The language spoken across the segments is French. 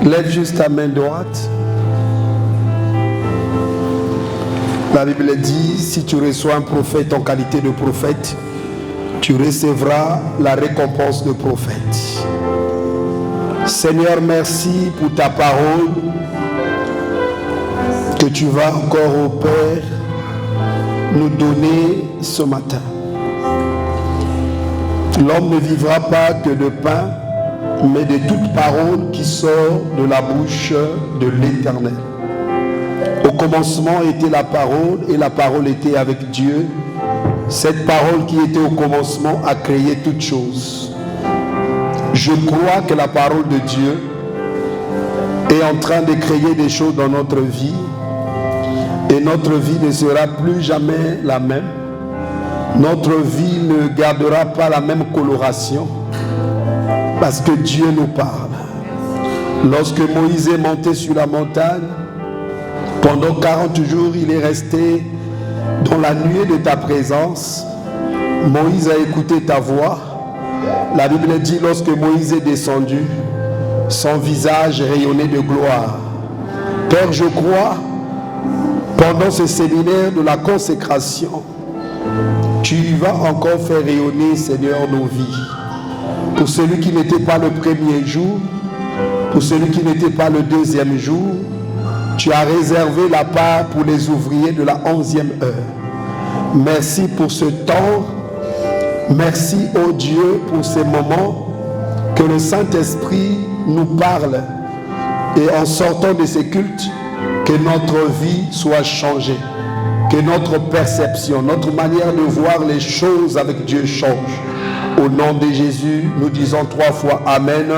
Lève juste ta main droite. La Bible dit, si tu reçois un prophète en qualité de prophète, tu recevras la récompense de prophète. Seigneur, merci pour ta parole que tu vas encore, au Père, nous donner ce matin. L'homme ne vivra pas que de pain, mais de toute parole qui sort de la bouche de l'Éternel. Au commencement était la parole, et la parole était avec Dieu. Cette parole qui était au commencement a créé toutes choses. Je crois que la parole de Dieu est en train de créer des choses dans notre vie, et notre vie ne sera plus jamais la même. Notre vie ne gardera pas la même coloration, parce que Dieu nous parle. Lorsque Moïse est monté sur la montagne, pendant 40 jours, il est resté dans la nuée de ta présence. Moïse a écouté ta voix. La Bible dit, lorsque Moïse est descendu, son visage rayonnait de gloire. Père, je crois, pendant ce séminaire de la consécration, tu vas encore faire rayonner, Seigneur, nos vies. Pour celui qui n'était pas le premier jour, pour celui qui n'était pas le deuxième jour, tu as réservé la part pour les ouvriers de la 11e heure. Merci pour ce temps. Merci, ô Dieu, pour ces moments que le Saint-Esprit nous parle. Et en sortant de ces cultes, que notre vie soit changée. Que notre perception, notre manière de voir les choses avec Dieu change. Au nom de Jésus, nous disons 3 fois Amen.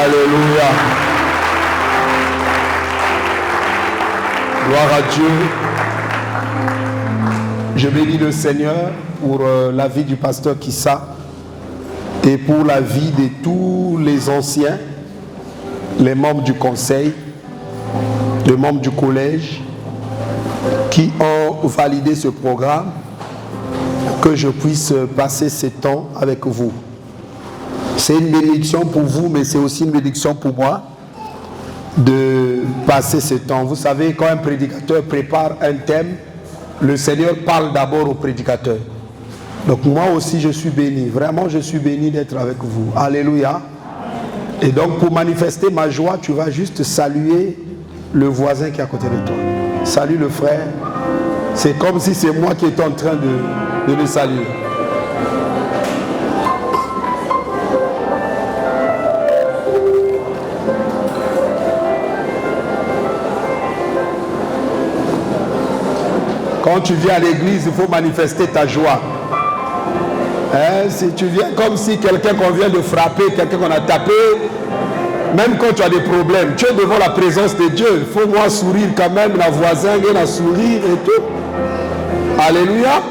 Alléluia. Gloire à Dieu. Je bénis le Seigneur pour la vie du pasteur Kissa et pour la vie de tous les anciens, les membres du conseil, les membres du collège qui ont validé ce programme, que je puisse passer ce temps avec vous. C'est une bénédiction pour vous, mais c'est aussi une bénédiction pour moi de passer ce temps. Vous savez, quand un prédicateur prépare un thème, le Seigneur parle d'abord au prédicateur. Donc moi aussi, je suis béni. Vraiment, je suis béni d'être avec vous. Alléluia. Et donc, pour manifester ma joie, tu vas juste saluer le voisin qui est à côté de toi. Salut le frère. C'est comme si c'est moi qui étais en train de le saluer. Quand tu viens à l'église, il faut manifester ta joie. Hein? Si tu viens comme si quelqu'un qu'on vient de frapper, quelqu'un qu'on a tapé, même quand tu as des problèmes, tu es devant la présence de Dieu. Il faut moi sourire quand même, la voisine vient à sourire et tout. Alléluia.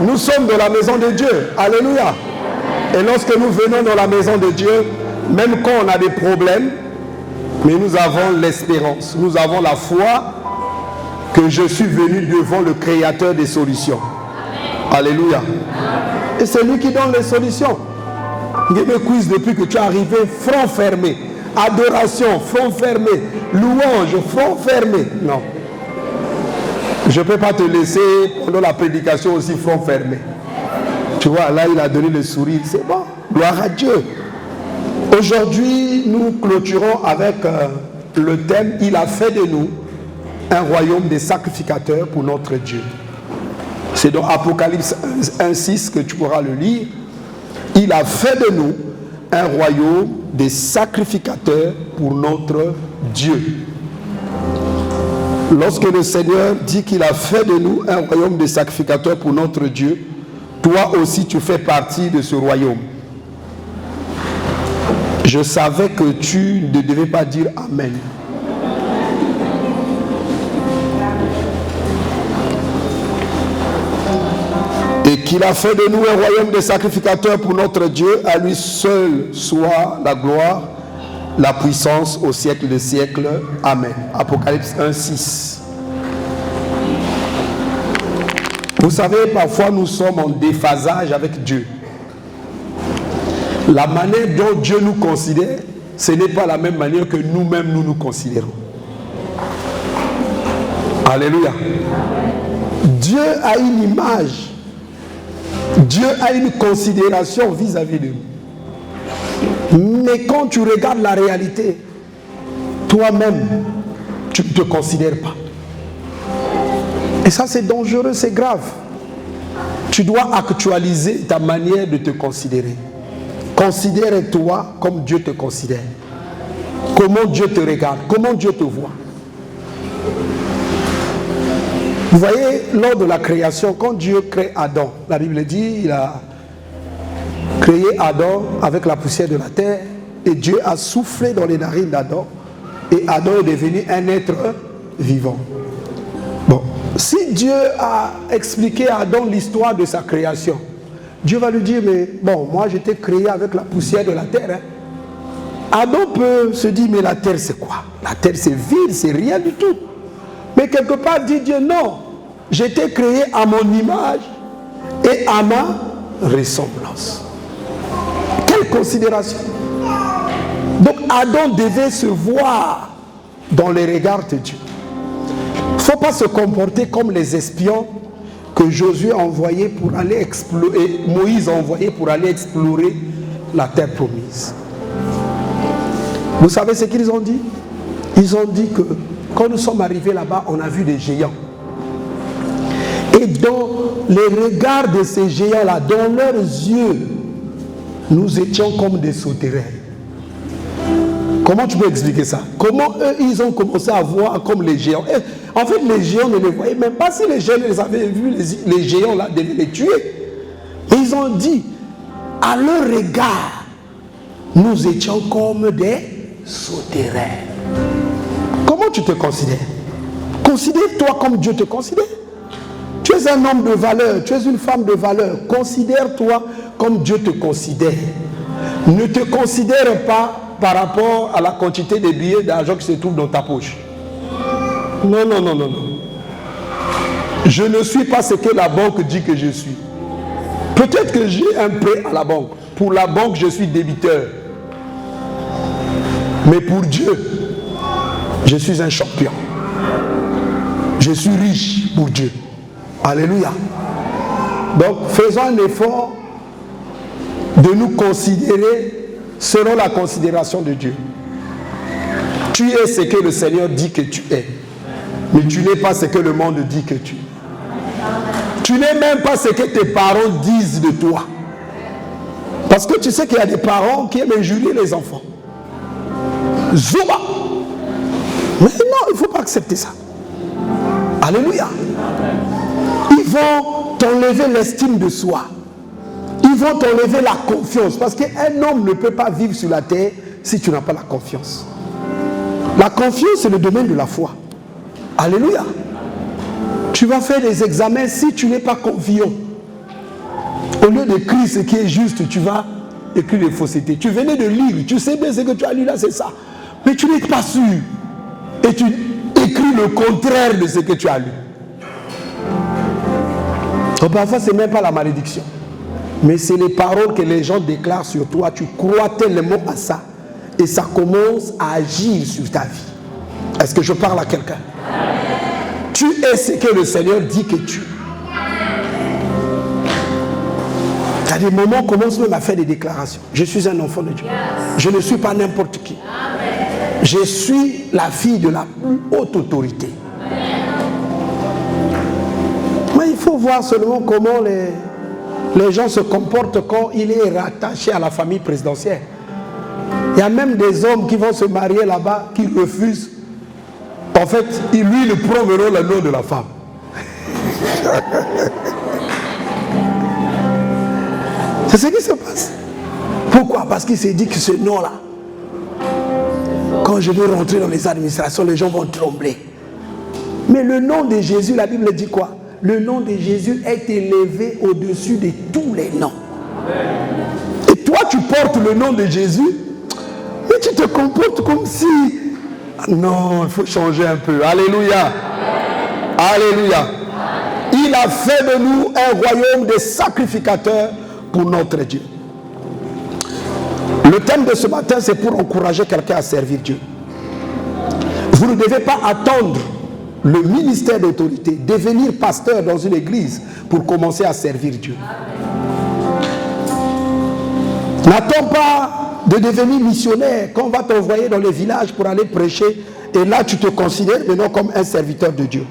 Nous sommes dans la maison de Dieu. Alléluia. Et lorsque nous venons dans la maison de Dieu, même quand on a des problèmes, mais nous avons l'espérance, nous avons la foi que je suis venu devant le créateur des solutions. Alléluia. Et c'est lui qui donne les solutions. Il me quiz depuis que tu es arrivé, front fermé. Adoration, front fermé. Louange, front fermé. Non. Je ne peux pas te laisser pendant la prédication aussi front fermé. Tu vois, là il a donné le sourire. C'est bon. Gloire à Dieu. Aujourd'hui, nous clôturons avec le thème « Il a fait de nous un royaume des sacrificateurs pour notre Dieu ». C'est dans Apocalypse 1:6 que tu pourras le lire. Il a fait de nous un royaume des sacrificateurs pour notre Dieu. Lorsque le Seigneur dit qu'il a fait de nous un royaume des sacrificateurs pour notre Dieu, toi aussi tu fais partie de ce royaume. Je savais que tu ne devais pas dire Amen. Et qu'il a fait de nous un royaume de sacrificateurs pour notre Dieu, à lui seul soit la gloire, la puissance au siècle des siècles. Amen. Apocalypse 1:6. Vous savez, parfois nous sommes en déphasage avec Dieu. La manière dont Dieu nous considère, ce n'est pas la même manière que nous-mêmes nous considérons. Alléluia. Dieu a une image. Dieu a une considération vis-à-vis de nous. Mais quand tu regardes la réalité, toi-même, tu ne te considères pas. Et ça, c'est dangereux, c'est grave. Tu dois actualiser ta manière de te considérer. Considère-toi comme Dieu te considère. Comment Dieu te regarde, comment Dieu te voit. Vous voyez, lors de la création, quand Dieu crée Adam, la Bible dit, il a créé Adam avec la poussière de la terre, et Dieu a soufflé dans les narines d'Adam, et Adam est devenu un être vivant. Bon, si Dieu a expliqué à Adam l'histoire de sa création, Dieu va lui dire, mais bon, moi j'étais créé avec la poussière de la terre. Adam peut se dire, mais la terre c'est quoi? La terre c'est vide, c'est rien du tout. Mais quelque part dit Dieu, non, j'étais créé à mon image et à ma ressemblance. Quelle considération! Donc Adam devait se voir dans les regards de Dieu. Il ne faut pas se comporter comme les espions que Josué a envoyés pour aller explorer, Moïse a envoyé pour aller explorer la terre promise. Vous savez ce qu'ils ont dit? Ils ont dit que quand nous sommes arrivés là-bas, on a vu des géants. Et dans les regards de ces géants-là, dans leurs yeux, nous étions comme des sauterelles. Comment tu peux expliquer ça? Comment eux, ils ont commencé à voir comme les géants? Et, en fait, les géants ne les voyaient même pas. Si les géants les avaient vus, les géants là devaient les tuer. Et ils ont dit, à leur regard, nous étions comme des sauterelles. Comment tu te considères? Considère-toi comme Dieu te considère. Tu es un homme de valeur, tu es une femme de valeur. Considère-toi comme Dieu te considère. Ne te considère pas par rapport à la quantité de billets d'argent qui se trouvent dans ta poche. Non, non, non, non, non. Je ne suis pas ce que la banque dit que je suis. Peut-être que j'ai un prêt à la banque. Pour la banque, je suis débiteur. Mais pour Dieu, je suis un champion. Je suis riche pour Dieu. Alléluia. Donc, faisons un effort de nous considérer selon la considération de Dieu. Tu es ce que le Seigneur dit que tu es. Mais tu n'es pas ce que le monde dit que tu es. Tu n'es même pas ce que tes parents disent de toi. Parce que tu sais qu'il y a des parents qui aiment injurier les enfants. Zouba! Mais non, il ne faut pas accepter ça. Alléluia. Ils vont t'enlever l'estime de soi. Ils vont t'enlever la confiance. Parce qu'un homme ne peut pas vivre sur la terre si tu n'as pas la confiance. La confiance, c'est le domaine de la foi. Alléluia. Tu vas faire des examens si tu n'es pas confiant. Au lieu d'écrire ce qui est juste, tu vas écrire des faussetés. Tu venais de lire, tu sais bien ce que tu as lu là, c'est ça. Mais tu n'es pas sûr. Et tu écris le contraire de ce que tu as lu. Donc parfois, ce n'est même pas la malédiction. Mais c'est les paroles que les gens déclarent sur toi. Tu crois tellement à ça. Et ça commence à agir sur ta vie. Est-ce que je parle à quelqu'un? Tu es ce que le Seigneur dit que tu es. À des moments, on commence même à faire des déclarations. Je suis un enfant de Dieu. Je ne suis pas n'importe qui. Je suis la fille de la plus haute autorité. Mais il faut voir seulement comment les gens se comportent quand il est rattaché à la famille présidentielle. Il y a même des hommes qui vont se marier là-bas, qui refusent. En fait, lui, il prend le nom de la femme. C'est ce qui se passe. Pourquoi? Parce qu'il s'est dit que ce nom-là, quand je vais rentrer dans les administrations, les gens vont trembler. Mais le nom de Jésus, la Bible dit quoi? Le nom de Jésus est élevé au-dessus de tous les noms. Et toi, tu portes le nom de Jésus, mais tu te comportes comme si... Non, il faut changer un peu. Alléluia. Alléluia. Il a fait de nous un royaume de sacrificateurs pour notre Dieu. Le thème de ce matin, c'est pour encourager quelqu'un à servir Dieu. Vous ne devez pas attendre le ministère d'autorité, devenir pasteur dans une église pour commencer à servir Dieu. N'attends pas de devenir missionnaire quand on va t'envoyer dans les villages pour aller prêcher et là tu te considères maintenant comme un serviteur de Dieu.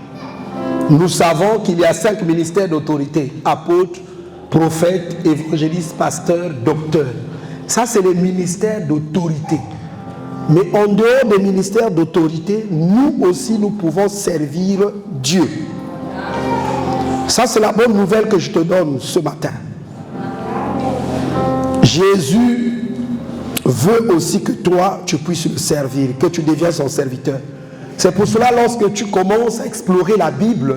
Nous savons qu'il y a 5 ministères d'autorité: apôtres, prophètes, évangélistes, pasteurs, docteurs. Ça, c'est les ministères d'autorité. Mais en dehors des ministères d'autorité, nous aussi, nous pouvons servir Dieu. Ça, c'est la bonne nouvelle que je te donne ce matin. Jésus veut aussi que toi, tu puisses le servir, que tu deviennes son serviteur. C'est pour cela, lorsque tu commences à explorer la Bible,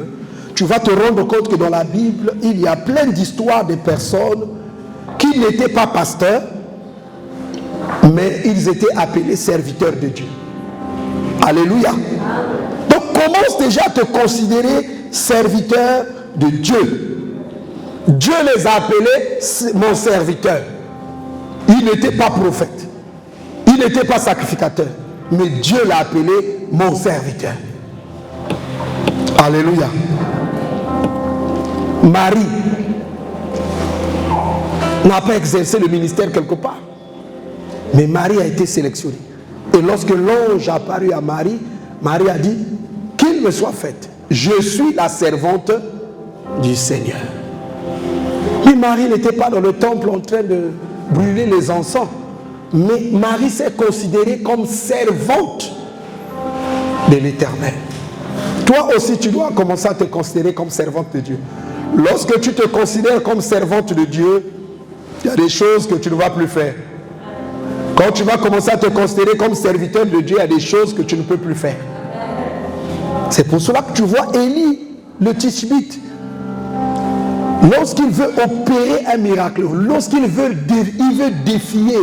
tu vas te rendre compte que dans la Bible, il y a plein d'histoires de personnes qui n'étaient pas pasteurs, mais ils étaient appelés serviteurs de Dieu. Alléluia. Donc commence déjà à te considérer serviteur de Dieu. Dieu les a appelés mon serviteur. Il n'était pas prophète. Il n'était pas sacrificateur. Mais Dieu l'a appelé mon serviteur. Alléluia. Marie n'a pas exercé le ministère quelque part. Mais Marie a été sélectionnée. Et lorsque l'ange a apparu à Marie, Marie a dit, qu'il me soit fait. Je suis la servante du Seigneur. Mais Marie n'était pas dans le temple en train de brûler les encens. Mais Marie s'est considérée comme servante de l'Éternel. Toi aussi, tu dois commencer à te considérer comme servante de Dieu. Lorsque tu te considères comme servante de Dieu, il y a des choses que tu ne vas plus faire. Quand tu vas commencer à te considérer comme serviteur de Dieu, il y a des choses que tu ne peux plus faire. C'est pour cela que tu vois Élie, le Tishbite, lorsqu'il veut opérer un miracle, lorsqu'il veut défier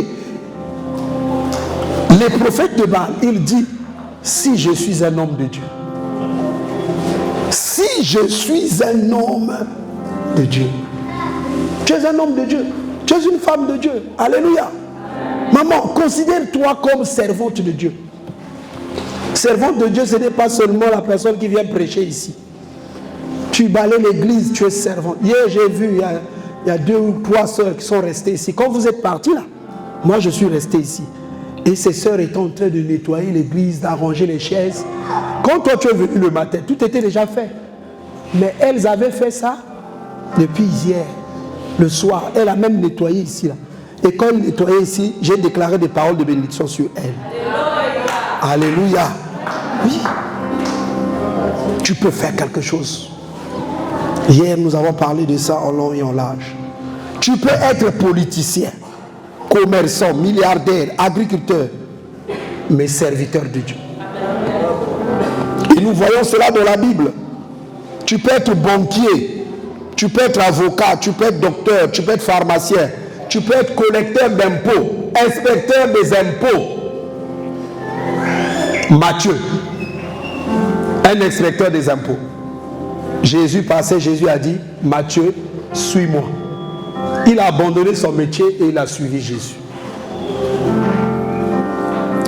les prophètes de Baal, il dit, si je suis un homme de Dieu, si je suis un homme de Dieu, tu es un homme de Dieu, tu es une femme de Dieu, alléluia. Maman, considère-toi comme servante de Dieu. Servante de Dieu, ce n'est pas seulement la personne qui vient prêcher ici. Tu balayes l'église, tu es servante. Hier, j'ai vu, il y a 2 ou 3 sœurs qui sont restées ici. Quand vous êtes partis là, moi je suis resté ici. Et ces sœurs étaient en train de nettoyer l'église, d'arranger les chaises. Quand toi tu es venu le matin, tout était déjà fait. Mais elles avaient fait ça depuis hier, le soir. Elle a même nettoyé ici là. Et quand il nettoyait ici, j'ai déclaré des paroles de bénédiction sur elle. Alléluia. Oui. Tu peux faire quelque chose. Hier, nous avons parlé de ça en long et en large. Tu peux être politicien, commerçant, milliardaire, agriculteur, mais serviteur de Dieu. Et nous voyons cela dans la Bible. Tu peux être banquier, tu peux être avocat, tu peux être docteur, tu peux être pharmacien. Tu peux être collecteur d'impôts, inspecteur des impôts. Matthieu, un inspecteur des impôts. Jésus passait, Jésus a dit, Matthieu, suis-moi. Il a abandonné son métier et il a suivi Jésus.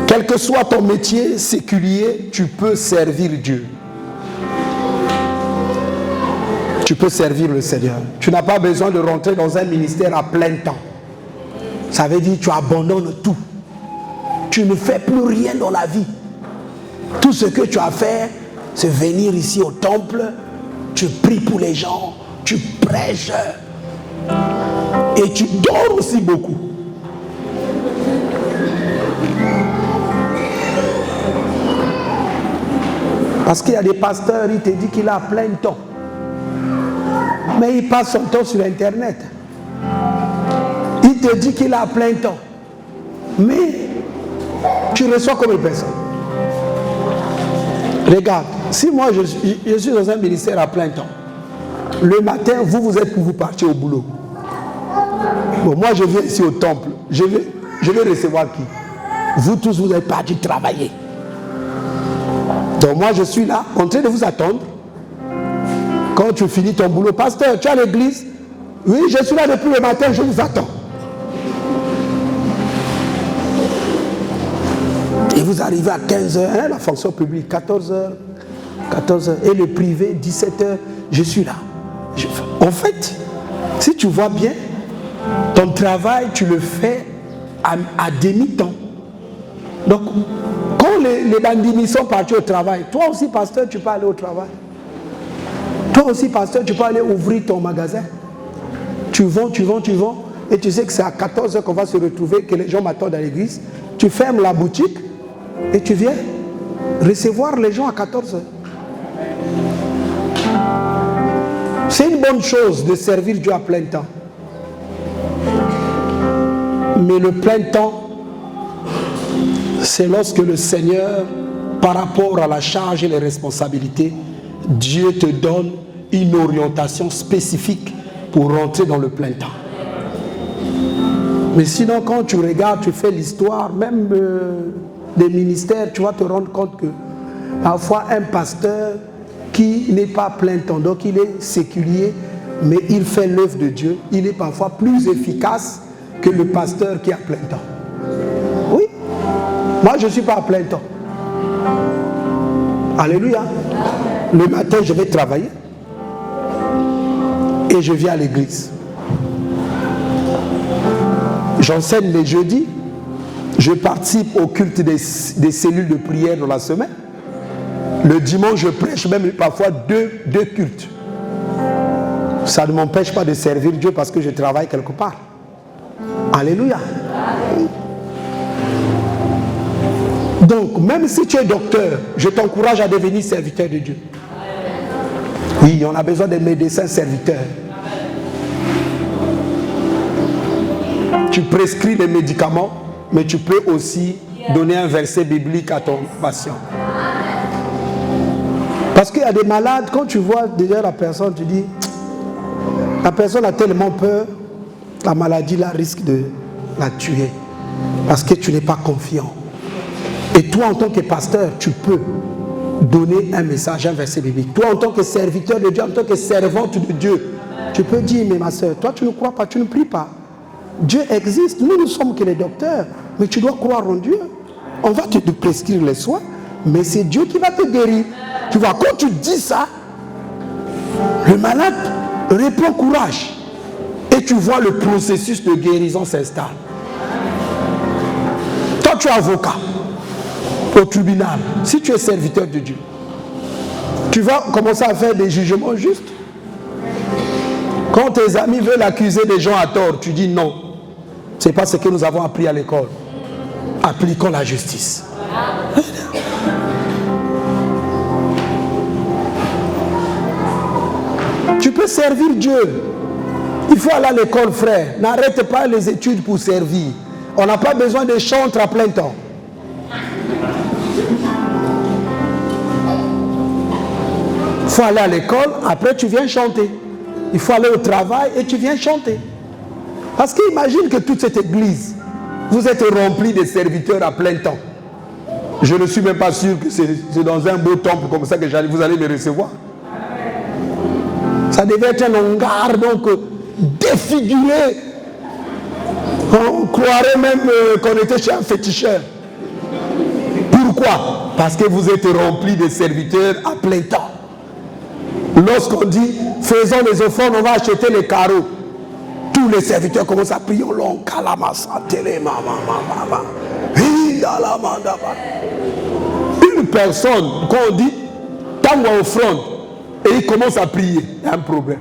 Quel que soit ton métier séculier, tu peux servir Dieu. Tu peux servir le Seigneur. Tu n'as pas besoin de rentrer dans un ministère à plein temps. Ça veut dire que tu abandonnes tout. Tu ne fais plus rien dans la vie. Tout ce que tu as fait, c'est venir ici au temple, tu pries pour les gens, tu prêches et tu dors aussi beaucoup. Parce qu'il y a des pasteurs, ils te disent qu'il a plein de temps. Mais il passe son temps sur Internet. Il te dit qu'il a plein de temps. Mais tu reçois combien de personnes? Regarde, si moi je suis dans un ministère à plein temps, le matin, vous êtes pour vous partir au boulot. Bon, moi je viens ici au temple. Je vais recevoir qui? Vous tous, vous êtes partis travailler. Donc moi je suis là, en train de vous attendre. Quand tu finis ton boulot, pasteur, tu es à l'église? Oui, je suis là depuis le matin, je vous attends. Et vous arrivez à 15h, hein, la fonction publique, 14h, et le privé, 17h, je suis là. En fait, si tu vois bien, ton travail, tu le fais à demi-temps. Donc, quand les bandits sont partis au travail, toi aussi, pasteur, tu peux aller au travail. Toi aussi, pasteur, tu peux aller ouvrir ton magasin. Tu vends, et tu sais que c'est à 14h qu'on va se retrouver, que les gens m'attendent à l'église. Tu fermes la boutique et tu viens recevoir les gens à 14h. C'est une bonne chose de servir Dieu à plein temps. Mais le plein temps, c'est lorsque le Seigneur, par rapport à la charge et les responsabilités, Dieu te donne une orientation spécifique pour rentrer dans le plein temps. Mais sinon, quand tu regardes, tu fais l'histoire, même des ministères, tu vas te rendre compte que parfois un pasteur qui n'est pas plein temps, donc il est séculier, mais il fait l'œuvre de Dieu, il est parfois plus efficace que le pasteur qui est à plein temps. Oui, moi je ne suis pas à plein temps. Alléluia. Le matin, je vais travailler et je viens à l'église. J'enseigne les jeudis, je participe au culte des cellules de prière dans la semaine. Le dimanche, je prêche même parfois deux cultes. Ça ne m'empêche pas de servir Dieu parce que je travaille quelque part. Alléluia. Donc, même si tu es docteur, je t'encourage à devenir serviteur de Dieu. Oui, on a besoin de médecins serviteurs. Tu prescris les médicaments, mais tu peux aussi donner un verset biblique à ton patient. Parce qu'il y a des malades, quand tu vois déjà la personne, tu dis, la personne a tellement peur, la maladie là risque de la tuer. Parce que tu n'es pas confiant. Et toi, en tant que pasteur, tu peux donner un message, un verset biblique. Toi, en tant que serviteur de Dieu, en tant que servante de Dieu, tu peux dire, mais ma soeur, toi, tu ne crois pas, tu ne pries pas. Dieu existe, nous ne sommes que les docteurs, mais tu dois croire en Dieu. On va te prescrire les soins, mais c'est Dieu qui va te guérir. Tu vois, quand tu dis ça, le malade reprend courage. Et tu vois le processus de guérison s'installe. Toi, tu es avocat au tribunal. Si tu es serviteur de Dieu, tu vas commencer à faire des jugements justes. Quand tes amis veulent accuser des gens à tort, tu dis non. Ce n'est pas ce que nous avons appris à l'école. Appliquons la justice. Tu peux servir Dieu. Il faut aller à l'école, frère. N'arrête pas les études pour servir. On n'a pas besoin de chantres à plein temps. Il faut aller à l'école, après tu viens chanter. Il faut aller au travail et tu viens chanter. Parce qu'imagine que toute cette église, vous êtes remplis de serviteurs à plein temps. Je ne suis même pas sûr que c'est dans un beau temple comme ça que vous allez me recevoir. Ça devait être un hangar donc défiguré. On croirait même qu'on était chez un féticheur. Pourquoi? Parce que vous êtes remplis de serviteurs à plein temps. Lorsqu'on dit faisons les offrandes, on va acheter les carreaux. Tous les serviteurs commencent à prier en long. Une personne, quand on dit tango offrande, et il commence à prier, il y a un problème.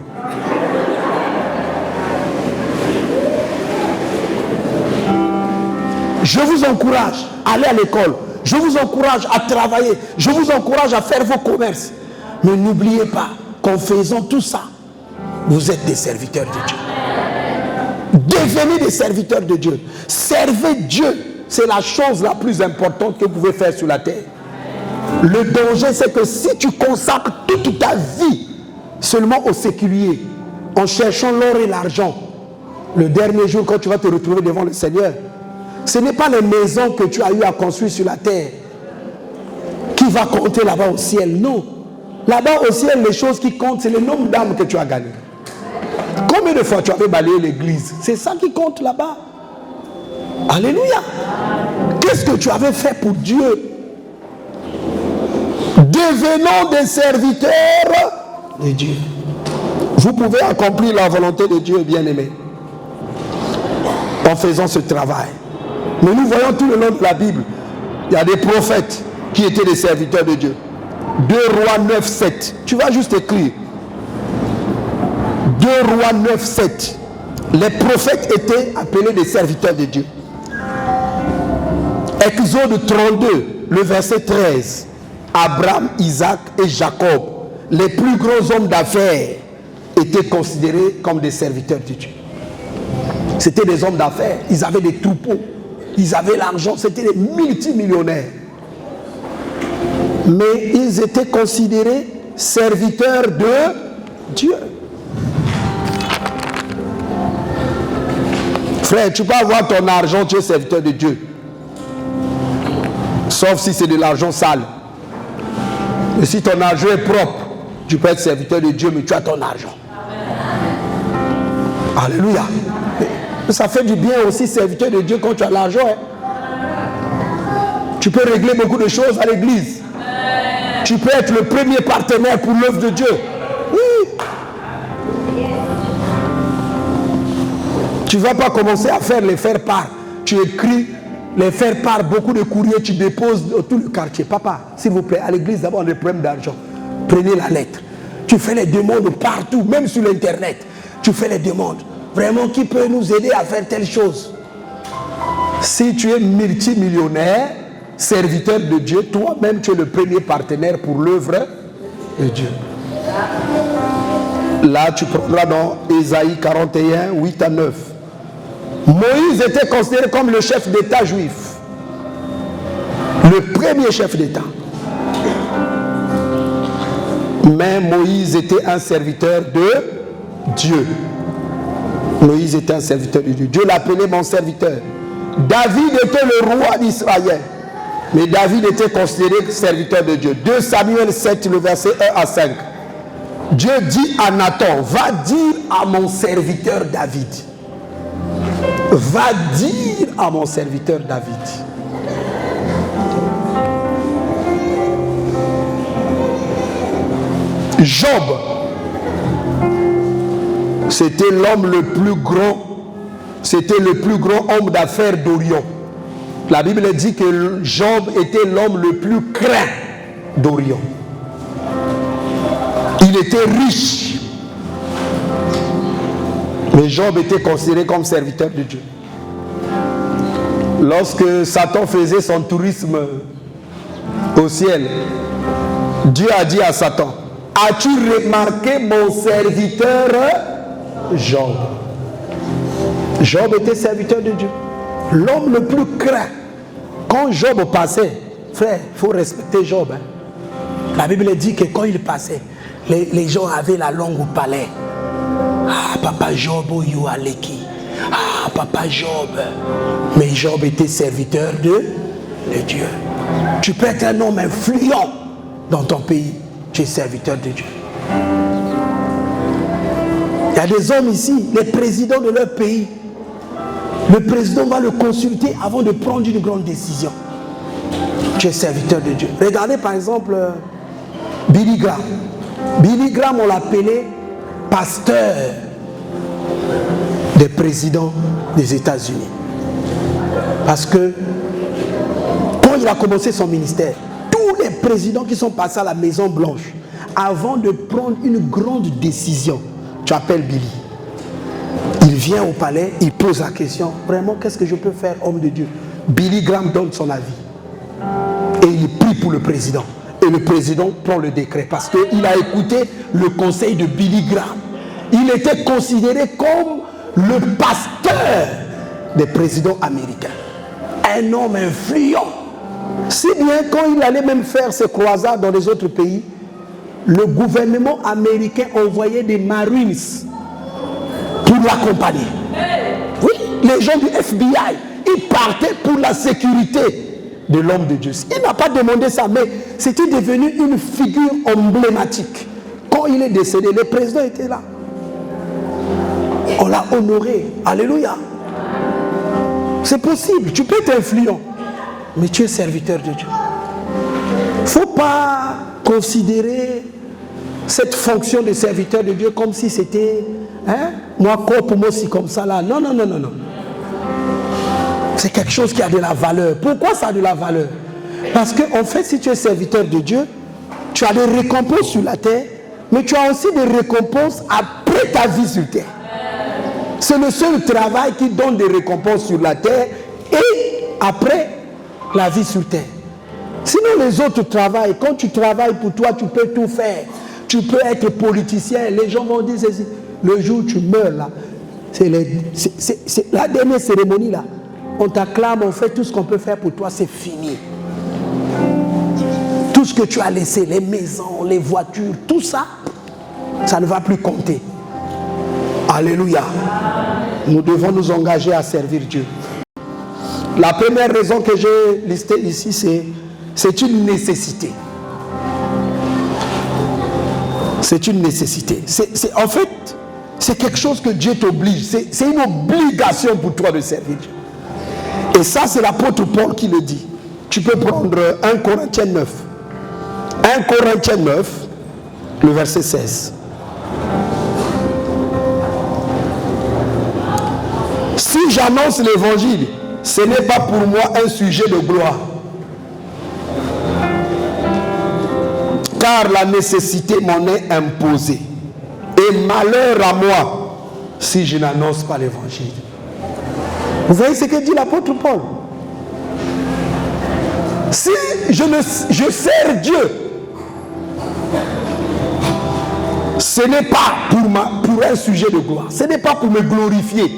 Je vous encourage à aller à l'école. Je vous encourage à travailler. Je vous encourage à faire vos commerces. Mais n'oubliez pas qu'en faisant tout ça, vous êtes des serviteurs de Dieu. Devenez des serviteurs de Dieu. Servez Dieu. C'est la chose la plus importante que vous pouvez faire sur la terre. Le danger, c'est que si tu consacres toute ta vie seulement au séculier, en cherchant l'or et l'argent, le dernier jour, quand tu vas te retrouver devant le Seigneur, ce n'est pas les maisons que tu as eu à construire sur la terre qui va compter là-bas au ciel. Non. Là-bas au ciel, les choses qui comptent, c'est le nombre d'âmes que tu as gagné. Combien de fois tu avais balayé l'église? C'est ça qui compte là-bas. Alléluia. qu'est-ce que tu avais fait pour Dieu? Devenons des serviteurs de Dieu. Vous pouvez accomplir la volonté de Dieu, bien-aimé, en faisant ce travail. Mais nous voyons tout le long de la Bible, il y a des prophètes qui étaient des serviteurs de Dieu. 2 Rois 9, 7. Tu vas juste écrire. 2 Rois 9, 7. Les prophètes étaient appelés des serviteurs de Dieu. Exode 32, le verset 13. Abraham, Isaac et Jacob, les plus grands hommes d'affaires, étaient considérés comme des serviteurs de Dieu. C'était des hommes d'affaires. Ils avaient des troupeaux. Ils avaient l'argent. C'était des multimillionnaires. Mais ils étaient considérés serviteurs de Dieu. Frère, tu peux avoir ton argent, tu es serviteur de Dieu. Sauf si c'est de l'argent sale. Et si ton argent est propre, tu peux être serviteur de Dieu, mais tu as ton argent. Alléluia. Ça fait du bien aussi, serviteur de Dieu, quand tu as l'argent. Tu peux régler beaucoup de choses à l'église. Tu peux être le premier partenaire pour l'œuvre de Dieu. Oui. Tu ne vas pas commencer à faire les faire-part. Tu écris les faire-part, beaucoup de courriers, tu déposes dans tout le quartier. Papa, s'il vous plaît, à l'église, d'abord, on a des problèmes d'argent. Prenez la lettre. Tu fais les demandes partout, même sur l'internet. Tu fais les demandes. Vraiment, qui peut nous aider à faire telle chose? Si tu es multimillionnaire, serviteur de Dieu, toi-même, tu es le premier partenaire pour l'œuvre de Dieu. Là, tu prendras dans Ésaïe 41, 8 à 9. Moïse était considéré comme le chef d'État juif. Le premier chef d'État. Mais Moïse était un serviteur de Dieu. Moïse était un serviteur de Dieu. Dieu l'appelait mon serviteur. David était le roi d'Israël. Mais David était considéré serviteur de Dieu. 2 Samuel 7, le verset 1 à 5. Dieu dit à Nathan, va dire à mon serviteur David. Va dire à mon serviteur David. Job, c'était l'homme le plus grand, c'était le plus grand homme d'affaires d'Orient. La Bible dit que Job était l'homme le plus craint d'Orient. Il était riche. Mais Job était considéré comme serviteur de Dieu. Lorsque Satan faisait son tourisme au ciel, Dieu a dit à Satan, as-tu remarqué mon serviteur Job? Job était serviteur de Dieu. L'homme le plus craint. Quand Job passait, frère, il faut respecter Job. Hein. La Bible dit que quand il passait, les gens avaient la langue au palais. Ah, papa Job, you aleki. Ah, papa Job. Mais Job était serviteur de Dieu. Tu peux être un homme influent dans ton pays. Tu es serviteur de Dieu. Il y a des hommes ici, les présidents de leur pays. Le président va le consulter avant de prendre une grande décision. Tu es serviteur de Dieu. Regardez par exemple Billy Graham. Billy Graham, on l'appelait pasteur des présidents des États-Unis. Parce que quand il a commencé son ministère, tous les présidents qui sont passés à la Maison Blanche, avant de prendre une grande décision, tu appelles Billy. Il vient au palais, il pose la question, vraiment, qu'est-ce que je peux faire, homme de Dieu? Billy Graham donne son avis. Et il prie pour le président. Et le président prend le décret parce qu'il a écouté le conseil de Billy Graham. Il était considéré comme le pasteur des présidents américains. Un homme influent. Si bien quand il allait même faire ses croisades dans les autres pays, le gouvernement américain envoyait des Marines pour l'accompagner. Oui, les gens du FBI, ils partaient pour la sécurité de l'homme de Dieu. Il n'a pas demandé ça, mais c'était devenu une figure emblématique. Quand il est décédé, le président était là. On l'a honoré. Alléluia. C'est possible, tu peux être influent. mais tu es serviteur de Dieu. Il ne faut pas considérer cette fonction de serviteur de Dieu comme si c'était, moi, pour moi aussi comme ça là. Non, non, non, non, non. C'est quelque chose qui a de la valeur. Pourquoi ça a de la valeur? Parce qu'en fait, si tu es serviteur de Dieu, tu as des récompenses sur la terre, mais tu as aussi des récompenses après ta vie sur terre. C'est le seul travail qui donne des récompenses sur la terre et après la vie sur terre. Sinon, les autres travaillent. Quand tu travailles pour toi, tu peux tout faire. Tu peux être politicien. Les gens vont dire ceci. Le jour où tu meurs là, c'est la dernière cérémonie là. On t'acclame, on fait tout ce qu'on peut faire pour toi, c'est fini. Tout ce que tu as laissé, les maisons, les voitures, tout ça, ça ne va plus compter. Alléluia. Nous devons nous engager à servir Dieu. La première raison que j'ai listée ici, c'est une nécessité. C'est une nécessité. En fait, c'est quelque chose que Dieu t'oblige. C'est une obligation pour toi de servir Dieu. Et ça, c'est l'apôtre Paul qui le dit. Tu peux prendre 1 Corinthiens 9. 1 Corinthiens 9, le verset 16. Si j'annonce l'évangile, ce n'est pas pour moi un sujet de gloire. Car la nécessité m'en est imposée. Et malheur à moi si je n'annonce pas l'évangile. Vous voyez ce que dit l'apôtre Paul? Si je sers Dieu, ce n'est pas pour un sujet de gloire. Ce n'est pas pour me glorifier.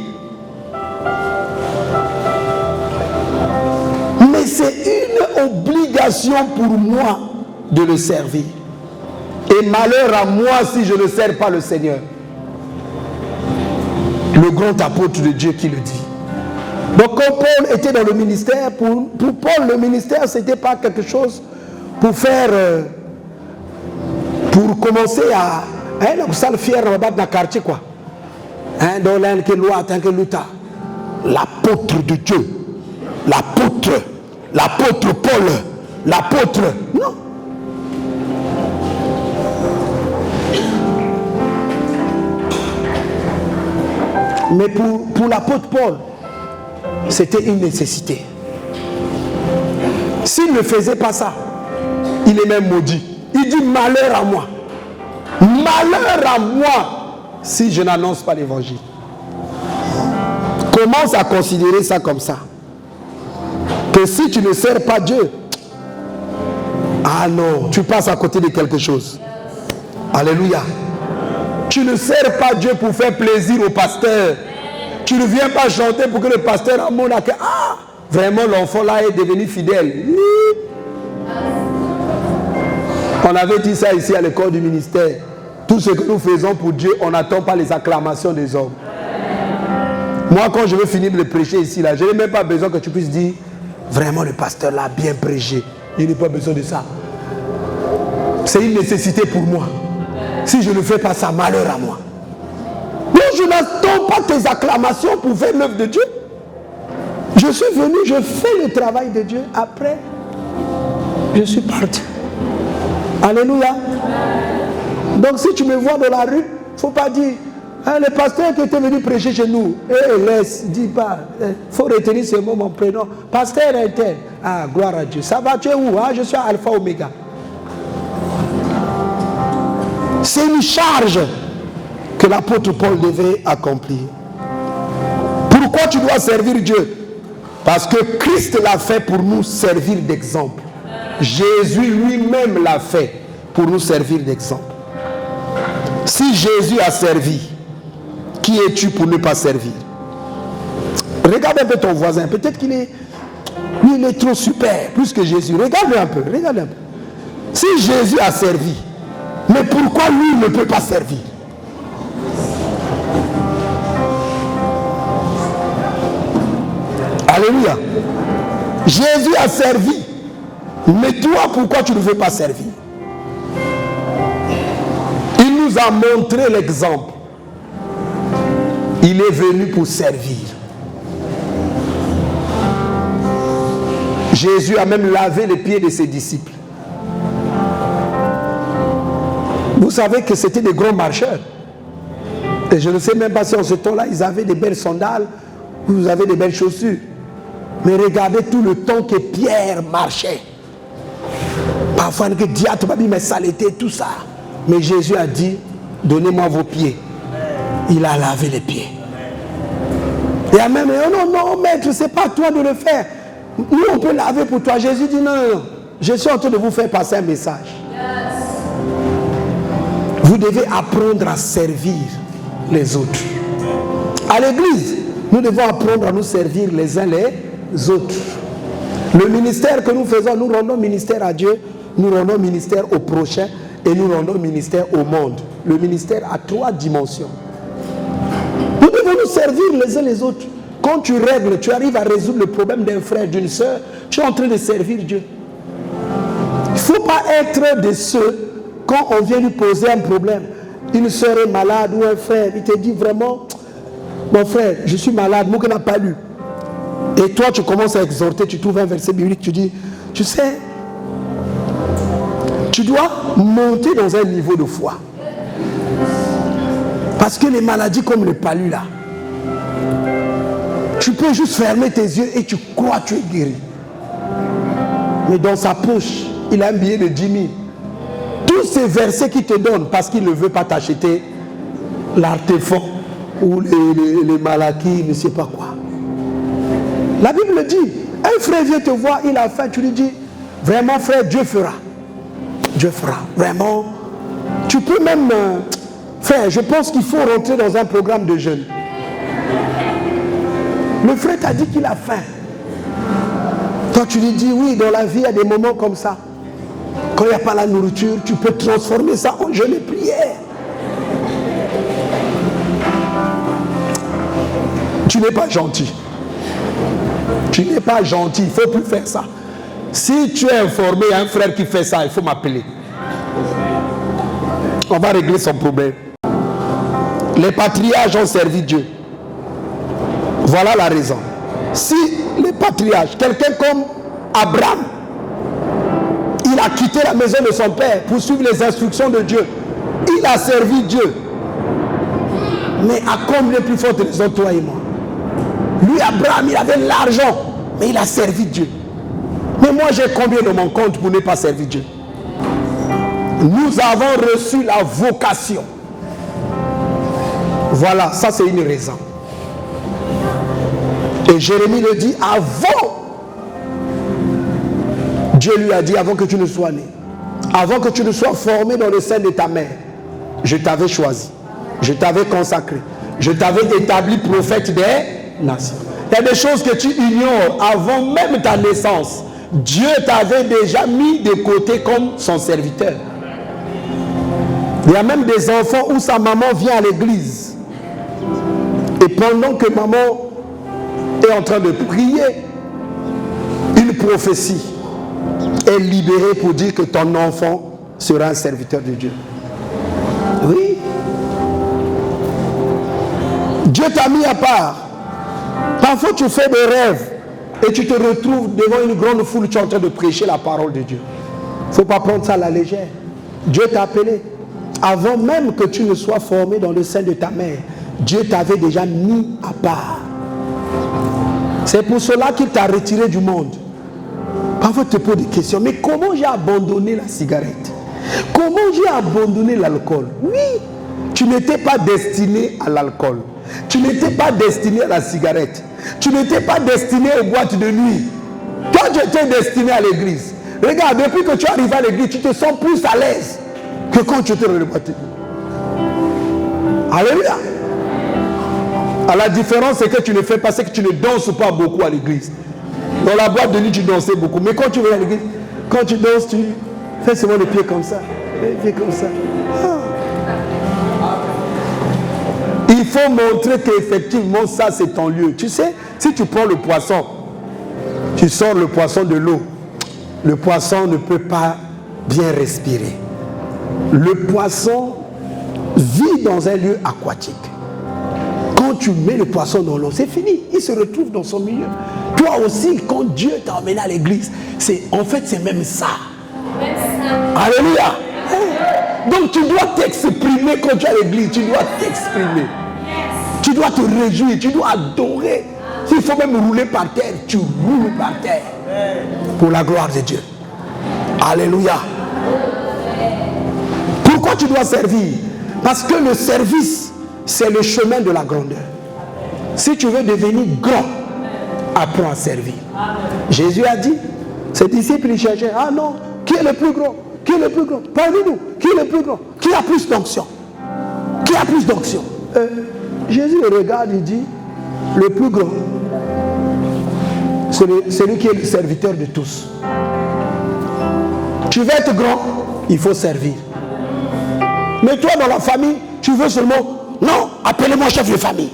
Mais c'est une obligation pour moi de le servir. Et malheur à moi si je ne sers pas le Seigneur. Le grand apôtre de Dieu qui le dit. Donc quand Paul était dans le ministère, pour Paul le ministère ce n'était pas quelque chose pour faire, pour commencer à, ça le fier dans le quartier quoi. Dans l'apôtre de Dieu, l'apôtre Paul, l'apôtre, non. Mais pour l'apôtre Paul, c'était une nécessité. S'il ne faisait pas ça, il est même maudit. Il dit malheur à moi. Malheur à moi si je n'annonce pas l'évangile. Commence à considérer ça comme ça. Que si tu ne sers pas Dieu, ah non, tu passes à côté de quelque chose. Alléluia. Tu ne sers pas Dieu pour faire plaisir au pasteur. Tu ne viens pas chanter pour que le pasteur a mon accueil. Ah, vraiment l'enfant là est devenu fidèle. On avait dit ça ici à l'école du ministère. Tout ce que nous faisons pour Dieu, on n'attend pas les acclamations des hommes. Moi, quand je veux finir de le prêcher ici, là, je n'ai même pas besoin que tu puisses dire vraiment le pasteur l'a bien prêché. Il n'a pas besoin de ça. C'est une nécessité pour moi. Si je ne fais pas ça, malheur à moi. Non, je n'attends pas tes acclamations pour faire l'œuvre de Dieu. Je suis venu, je fais le travail de Dieu. Après, je suis parti. Alléluia. Donc si tu me vois dans la rue, il ne faut pas dire, le pasteur qui était venu prêcher chez nous, laisse, dis pas, il faut retenir ce mot, mon prénom. Pasteur interne. Ah, gloire à Dieu. Ça va, tu es où? Je suis à Alpha Oméga. C'est une charge que l'apôtre Paul devait accomplir. Pourquoi tu dois servir Dieu? Parce que Christ l'a fait pour nous servir d'exemple. Jésus lui-même l'a fait pour nous servir d'exemple. Si Jésus a servi, qui es-tu pour ne pas servir? Regarde un peu ton voisin. Peut-être qu'il est, lui, il est trop super, plus que Jésus. Regarde-le un peu, regarde un peu. Si Jésus a servi, mais pourquoi lui ne peut pas servir? Alléluia. Jésus a servi. Mais toi, pourquoi tu ne veux pas servir? Il nous a montré l'exemple. Il est venu pour servir. Jésus a même lavé les pieds de ses disciples. Vous savez que c'était des grands marcheurs. Et je ne sais même pas si en ce temps-là, ils avaient des belles sandales ou vous avez des belles chaussures. Mais regardez tout le temps que Pierre marchait. Parfois, que diable, mais saleté, tout ça. Mais Jésus a dit, donnez-moi vos pieds. Il a lavé les pieds. Et a même, oh non, maître, c'est pas toi de le faire. Nous, on peut laver pour toi. Jésus dit, non. Je suis en train de vous faire passer un message. Vous devez apprendre à servir les autres. À l'église, nous devons apprendre à nous servir les uns les autres. Le ministère que nous faisons, nous rendons ministère à Dieu, nous rendons ministère au prochain et nous rendons ministère au monde. Le ministère a 3 dimensions. Nous devons nous servir les uns les autres. Quand tu règles, tu arrives à résoudre le problème d'un frère, d'une soeur, tu es en train de servir Dieu. Il ne faut pas être de ceux, quand on vient lui poser un problème, une soeur est malade ou un frère, il te dit vraiment, mon frère, je suis malade, moi qui n'ai pas lu. Et toi, tu commences à exhorter, tu trouves un verset biblique, tu dis, tu sais, tu dois monter dans un niveau de foi. Parce que les maladies comme le palu là, tu peux juste fermer tes yeux et tu crois que tu es guéri. Mais dans sa poche, il a un billet de 10 000. Tous ces versets qu'il te donne parce qu'il ne veut pas t'acheter l'artefact ou les malakis, ne sais pas quoi. La Bible dit, un frère vient te voir, il a faim, tu lui dis, vraiment frère, Dieu fera. Dieu fera. Vraiment. Tu peux même, frère, je pense qu'il faut rentrer dans un programme de jeûne. Le frère t'a dit qu'il a faim. Toi, tu lui dis, oui, dans la vie, il y a des moments comme ça. Quand il n'y a pas la nourriture, tu peux transformer ça en jeûne et prière. Tu n'es pas gentil. Tu n'es pas gentil, il ne faut plus faire ça. Si tu es informé, un frère qui fait ça, il faut m'appeler. On va régler son problème. Les patriarches ont servi Dieu. Voilà la raison. Si les patriarches, quelqu'un comme Abraham, il a quitté la maison de son père pour suivre les instructions de Dieu. Il a servi Dieu. Mais à combien plus forte raison, toi et moi? Lui, Abraham, il avait l'argent, mais il a servi Dieu. Mais moi, j'ai combien dans mon compte pour ne pas servir Dieu? Nous avons reçu la vocation. Voilà, ça c'est une raison. Et Jérémie le dit, avant, Dieu lui a dit, avant que tu ne sois né, avant que tu ne sois formé dans le sein de ta mère, je t'avais choisi, je t'avais consacré, je t'avais établi prophète des nations. Il y a des choses que tu ignores avant même ta naissance. Dieu t'avait déjà mis de côté comme son serviteur. Il y a même des enfants où sa maman vient à l'église. Et pendant que maman est en train de prier, une prophétie est libérée pour dire que ton enfant sera un serviteur de Dieu. Oui. Dieu t'a mis à part. Parfois tu fais des rêves et tu te retrouves devant une grande foule, tu es en train de prêcher la parole de Dieu. Il ne faut pas prendre ça à la légère. Dieu t'a appelé. Avant même que tu ne sois formé dans le sein de ta mère, Dieu t'avait déjà mis à part. C'est pour cela qu'il t'a retiré du monde. Parfois tu te poses des questions. Mais comment j'ai abandonné la cigarette? Comment j'ai abandonné l'alcool? Oui, tu n'étais pas destiné à l'alcool. Tu n'étais pas destiné à la cigarette. Tu n'étais pas destiné aux boîtes de nuit. Toi, tu étais destiné à l'église. Regarde, depuis que tu arrives à l'église, tu te sens plus à l'aise que quand tu étais dans les boîtes de nuit. Alléluia. À la différence, c'est que tu ne fais pas, c'est que tu ne danses pas beaucoup à l'église. Dans la boîte de nuit, tu dansais beaucoup. Mais quand tu vas à l'église, quand tu danses, tu fais seulement les pieds comme ça. Les pieds comme ça. Ah. Il faut montrer qu'effectivement, ça, c'est ton lieu. Tu sais, si tu prends le poisson, tu sors le poisson de l'eau, le poisson ne peut pas bien respirer. Le poisson vit dans un lieu aquatique. Quand Quand tu mets le poisson dans l'eau, c'est fini. Il se retrouve dans son milieu. Toi aussi, quand Dieu t'a emmené à l'église, en fait, c'est même ça. Alléluia. Donc tu dois t'exprimer quand tu es à l'église. Tu dois t'exprimer. Tu dois te réjouir. Tu dois adorer. S'il faut même rouler par terre, tu roules par terre. Pour la gloire de Dieu. Alléluia. Pourquoi tu dois servir? Parce que le service, c'est le chemin de la grandeur. Si tu veux devenir grand, apprends à servir. Jésus a dit, ses disciples ils cherchaient, ah non, qui est le plus grand? Qui est le plus grand? Parmi nous, qui est le plus grand? Qui a plus d'onction? Qui a plus d'onction? Jésus le regarde, il dit, le plus grand, c'est lui qui est le serviteur de tous. Tu veux être grand, il faut servir. Mais toi dans la famille, tu veux seulement, non, appelez-moi chef de famille.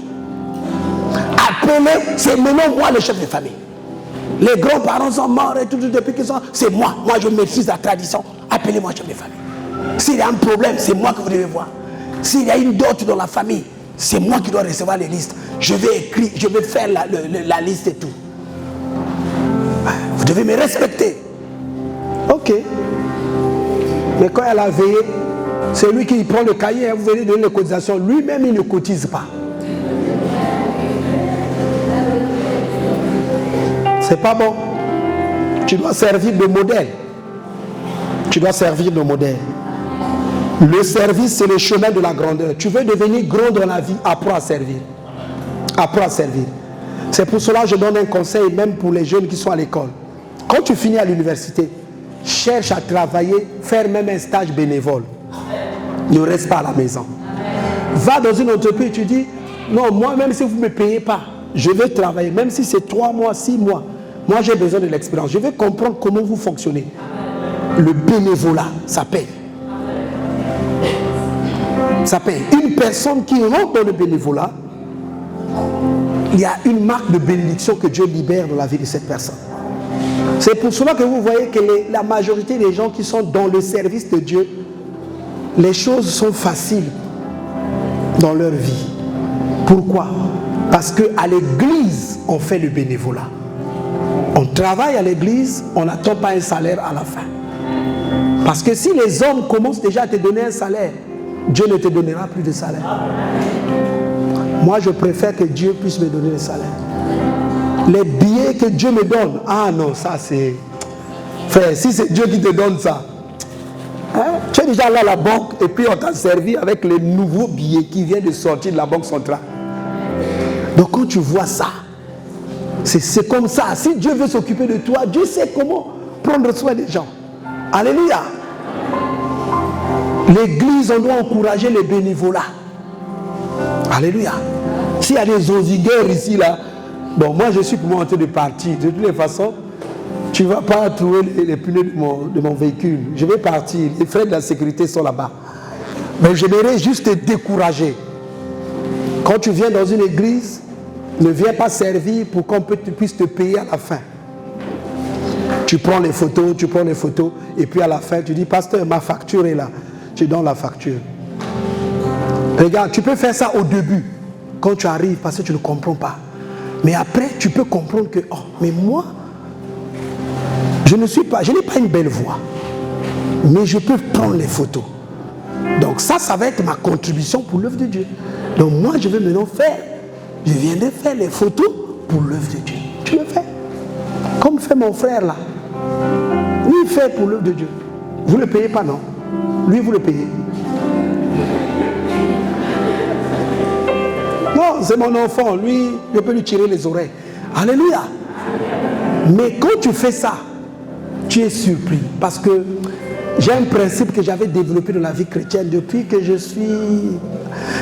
Appelez, c'est maintenant moi le chef de famille. Les grands-parents sont morts et tout depuis qu'ils sont, c'est moi. Moi je maîtrise la tradition. Appelez-moi chef de famille. S'il y a un problème, c'est moi que vous devez voir. S'il y a une dot dans la famille, c'est moi qui dois recevoir les listes. Je vais écrire, je vais faire la liste et tout. Vous devez me respecter. Ok. Mais quand elle a veillé, c'est lui qui prend le cahier, vous venez donner les cotisations. Lui-même, il ne cotise pas. C'est pas bon. Tu dois servir de modèle. Tu dois servir de modèle. Le service, c'est le chemin de la grandeur. Tu veux devenir grand dans la vie, apprends à servir. Apprends à servir. C'est pour cela que je donne un conseil, même pour les jeunes qui sont à l'école. Quand tu finis à l'université, cherche à travailler, faire même un stage bénévole. Ne reste pas à la maison. Va dans une entreprise, tu dis, non, moi, même si vous ne me payez pas, je vais travailler, même si c'est 3 mois, 6 mois. Moi, j'ai besoin de l'expérience. Je vais comprendre comment vous fonctionnez. Le bénévolat, ça paye. Ça paye. Une personne qui rentre dans le bénévolat, il y a une marque de bénédiction que Dieu libère dans la vie de cette personne. C'est pour cela que vous voyez que la majorité des gens qui sont dans le service de Dieu, les choses sont faciles dans leur vie. Pourquoi? Parce qu'à l'église, on fait le bénévolat. On travaille à l'église, on n'attend pas un salaire à la fin. Parce que si les hommes commencent déjà à te donner un salaire, Dieu ne te donnera plus de salaire. Moi, je préfère que Dieu puisse me donner le salaire. Les billets que Dieu me donne, ah non, ça c'est... Frère, si c'est Dieu qui te donne ça, hein? Tu es déjà là à la banque et puis on t'a servi avec les nouveaux billets qui viennent de sortir de la banque centrale. Donc quand tu vois ça, c'est comme ça. Si Dieu veut s'occuper de toi, Dieu sait comment prendre soin des gens. Alléluia. L'église, on doit encourager les bénévolats. Alléluia. S'il y a des osigueurs ici, là, bon, moi je suis pour moi en train de partir. De toutes les façons, tu ne vas pas trouver les pneus de mon véhicule. Je vais partir. Les frais de la sécurité sont là-bas. Mais j'aimerais juste te décourager. Quand tu viens dans une église, ne viens pas servir pour qu'on puisse te payer à la fin. Tu prends les photos, et puis à la fin, tu dis, pasteur, ma facture est là. Tu donnes la facture. Regarde, tu peux faire ça au début, quand tu arrives, parce que tu ne comprends pas. Mais après, tu peux comprendre que, oh, mais moi, je n'ai pas une belle voix, mais je peux prendre les photos. Donc ça va être ma contribution pour l'œuvre de Dieu. Donc moi, je vais maintenant je viendrai faire les photos pour l'œuvre de Dieu. Tu le fais. Comme fait mon frère là. Lui, il fait pour l'œuvre de Dieu. Vous ne le payez pas, non? Lui, vous le payez. Non, c'est mon enfant. Lui, je peux lui tirer les oreilles. Alléluia. Mais quand tu fais ça, tu es surpris. Parce que j'ai un principe que j'avais développé dans la vie chrétienne depuis que je suis...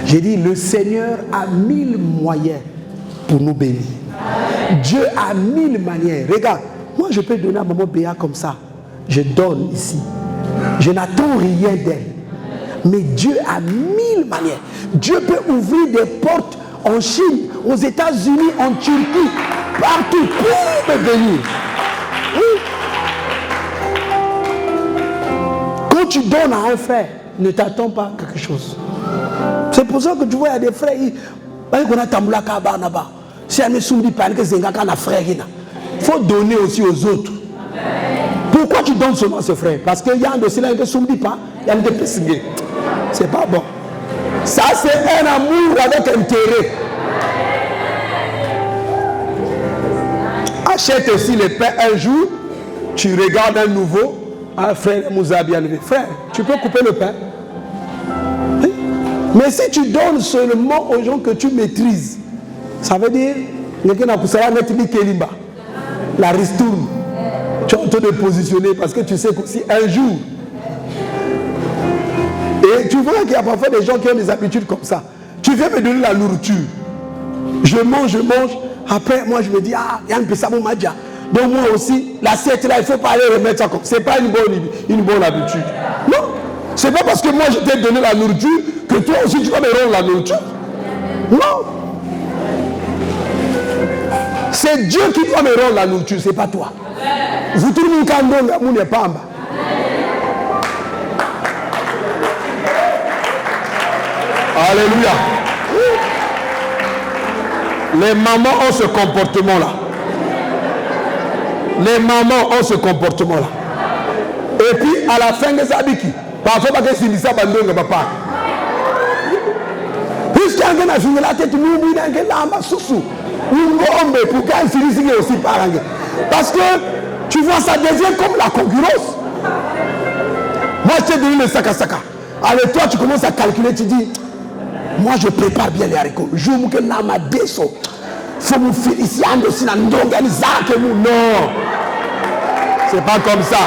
J'ai dit, le Seigneur a 1000 moyens pour nous bénir. Dieu a 1000 manières. Regarde, moi je peux donner à maman Béa comme ça. Je donne ici. Je n'attends rien d'elle. Mais Dieu a 1000 manières. Dieu peut ouvrir des portes en Chine, aux États-Unis, en Turquie, partout pour me bénir. Oui. Quand tu donnes à un frère, ne t'attends pas à quelque chose. C'est pour ça que tu vois, il y a des frères, Si elle me soumet pas que c'est un frère, il faut donner aussi aux autres. Pourquoi tu donnes seulement à ce frère? Parce qu'il y a un dossier là qui ne soumet pas, il y a un de pessimé. C'est pas bon. Ça, c'est un amour avec intérêt. Achète aussi le pain un jour, tu regardes un nouveau, un frère Moussa bien levé. Frère, tu peux couper le pain. Oui. Mais si tu donnes seulement aux gens que tu maîtrises, ça veut dire la ristourne. Tu es en train de positionner parce que tu sais qu'aussi un jour. Et tu vois qu'il y a parfois des gens qui ont des habitudes comme ça. Tu viens me donner la nourriture. Je mange. Après, moi, je me dis, ah, il y a un peu ça, mon madja. Donc, moi aussi, l'assiette là, il ne faut pas aller remettre ça comme ça. Ce n'est pas une bonne habitude. Non. Ce n'est pas parce que moi, je t'ai donné la nourriture que toi aussi, tu vas me rendre la nourriture. Non. C'est Dieu qui doit me rendre la nourriture, ce n'est pas toi. Vous trouvez une candonga, mon épamba. Alléluia. Les mamans ont ce comportement-là. Les mamans ont ce comportement-là. Et puis, à la fin de sa biki, parfois, parce que c'est ça, papa. Puisqu'il y a un fini la tête, nous, il y a un lamba sous-sous. Pour qu'elle finisse aussi par un. Parce que, tu vois, ça devient comme la concurrence. Moi, je t'ai donné le saka-saka. Avec toi, tu commences à calculer, tu dis, moi, je prépare bien les haricots. Je me dis, là, ma déso. Faut me féliciter aussi dans l'organisation que nous. Non. C'est pas comme ça.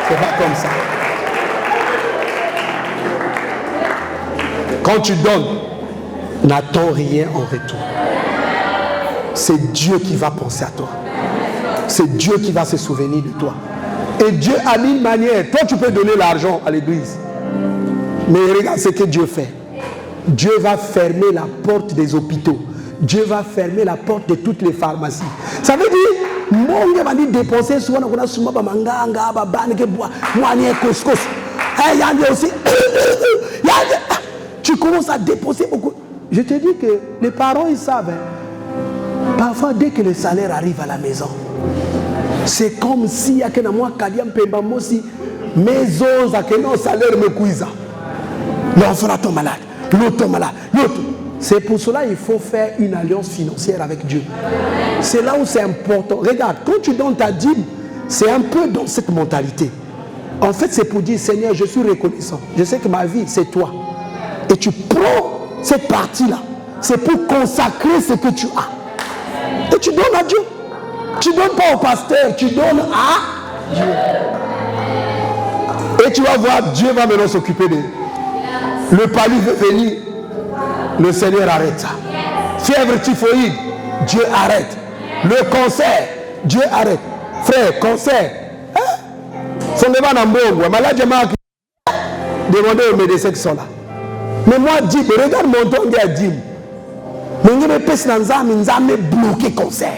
C'est pas comme ça. Quand tu donnes, n'attends rien en retour. C'est Dieu qui va penser à toi. C'est Dieu qui va se souvenir de toi. Et Dieu a mille manières. Toi, tu peux donner l'argent à l'église. Mais regarde ce que Dieu fait. Dieu va fermer la porte des hôpitaux. Dieu va fermer la porte de toutes les pharmacies. Ça veut dire, moi, on dit dépenser souvent, on a souvent manga, tu commences à dépenser beaucoup. Je te dis que les parents, ils savent. Parfois, dès que le salaire arrive à la maison, c'est comme si il y a que moi, Kadiam Pembamo, si mes os, à que nos salaires me cuisent. L'enfant tombe malade, l'autre tombe malade, l'autre. C'est pour cela qu'il faut faire une alliance financière avec Dieu. C'est là où c'est important. Regarde, quand tu donnes ta dîme, c'est un peu dans cette mentalité. En fait, c'est pour dire, Seigneur, je suis reconnaissant. Je sais que ma vie, c'est toi. Et tu prends cette partie-là. C'est pour consacrer ce que tu as. Et tu donnes à Dieu. Tu ne donnes pas au pasteur, tu donnes à Dieu. Et tu vas voir, Dieu va maintenant s'occuper de. Le palu veut venir, le Seigneur arrête ça. Fièvre typhoïde, Dieu arrête. Le cancer, Dieu arrête. Frère, cancer. Ce n'est pas un bon. Malade, demandez aux médecins qui sont là. Mais moi, dis, regarde mon ton de Dim. Mais je me pèse dans un bloqué cancer.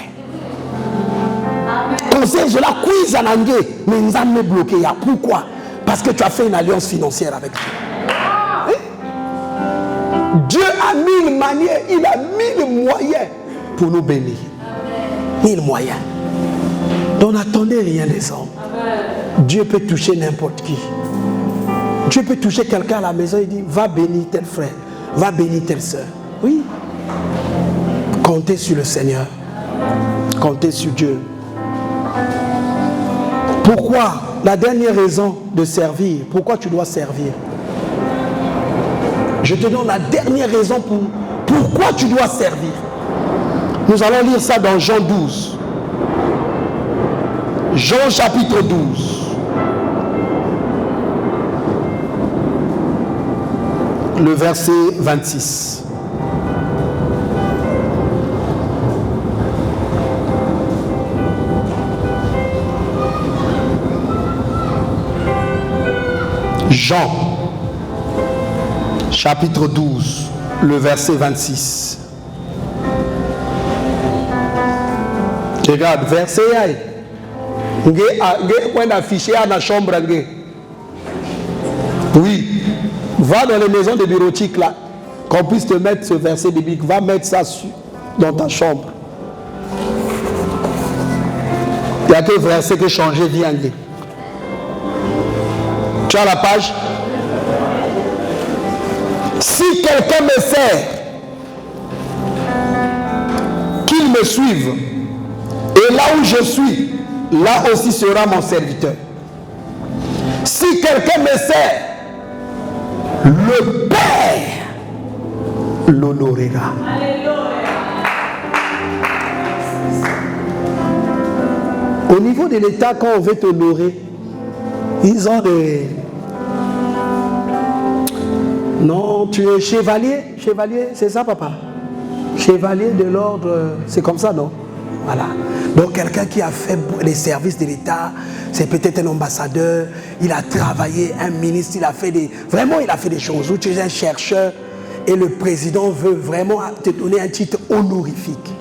Cancer, je la cuise en anglais. Mais nous avons bloqué. Pourquoi? Parce que tu as fait une alliance financière avec Dieu. Dieu a mille manières, il a mille moyens pour nous bénir. Mille moyens. Donc n'attendez rien des hommes. Dieu peut toucher n'importe qui. Dieu peut toucher quelqu'un à la maison et dire, va bénir tel frère, va bénir telle soeur. Oui. Comptez sur le Seigneur. Comptez sur Dieu. Pourquoi? La dernière raison de servir. Pourquoi tu dois servir? Je te donne la dernière raison pourquoi tu dois servir. Nous allons lire ça dans Jean 12. Jean chapitre 12. Le verset 26. Jean chapitre 12, le verset 26. Regarde, verset 1. Oui, va dans les maisons de bureautique là. qu'on puisse te mettre ce verset biblique. Va mettre ça dans ta chambre. Il n'y a que verset que changer vient dire. Tu as la page? Si quelqu'un me sert, qu'il me suive. Et là où je suis, là aussi sera mon serviteur. Si quelqu'un me sert, le Père l'honorera. Au niveau de l'État, quand on veut t'honorer, ils ont des... Non, tu es chevalier. Chevalier, c'est ça, papa? Chevalier de l'ordre, c'est comme ça, non? Voilà. Donc quelqu'un qui a fait les services de l'État, c'est peut-être un ambassadeur, il a travaillé, un ministre, il a fait des... Vraiment, il a fait des choses. Ou tu es un chercheur et le président veut vraiment te donner un titre honorifique.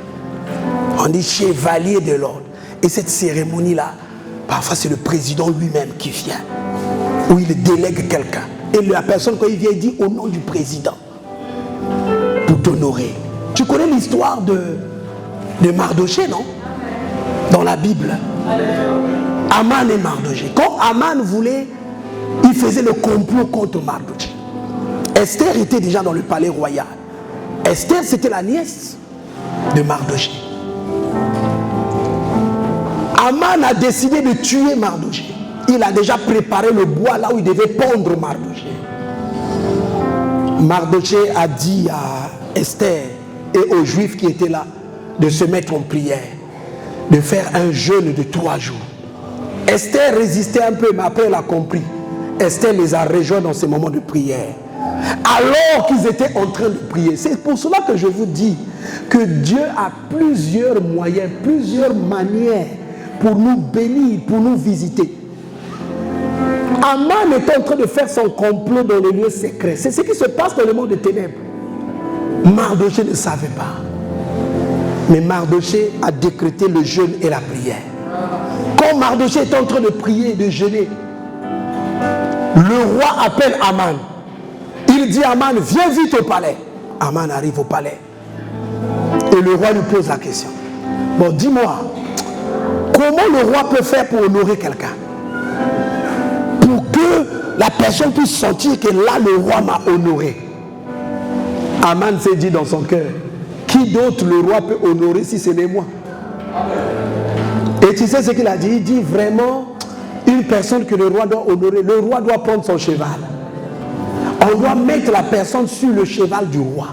On dit chevalier de l'ordre. Et cette cérémonie-là, parfois c'est le président lui-même qui vient. Ou il délègue quelqu'un. Et la personne, quand il vient, il dit au nom du président. Pour t'honorer. Tu connais l'histoire de Mardoché, non? Dans la Bible. Aman et Mardoché. Quand Aman voulait, il faisait le complot contre Mardoché. Esther était déjà dans le palais royal. Esther, c'était la nièce de Mardoché. Aman a décidé de tuer Mardoché. Il a déjà préparé le bois là où il devait pendre Mardoché. Mardoché a dit à Esther et aux Juifs qui étaient là de se mettre en prière, de faire un jeûne de 3 jours. Esther résistait un peu, mais après elle a compris. Esther les a rejoints dans ces moments de prière. Alors qu'ils étaient en train de prier. C'est pour cela que je vous dis que Dieu a plusieurs moyens, plusieurs manières pour nous bénir, pour nous visiter. Aman est en train de faire son complot dans les lieux secrets. C'est ce qui se passe dans le monde des ténèbres. Mardoché ne savait pas. Mais Mardoché a décrété le jeûne et la prière. Quand Mardoché est en train de prier et de jeûner, le roi appelle Aman. Il dit à Aman, viens vite au palais. Aman arrive au palais. Et le roi lui pose la question. Bon, dis-moi, comment le roi peut faire pour honorer quelqu'un? Pour que la personne puisse sentir que là, le roi m'a honoré. Aman s'est dit dans son cœur, qui d'autre le roi peut honorer si ce n'est moi? Et tu sais ce qu'il a dit? Il dit vraiment, une personne que le roi doit honorer, le roi doit prendre son cheval. On doit mettre la personne sur le cheval du roi.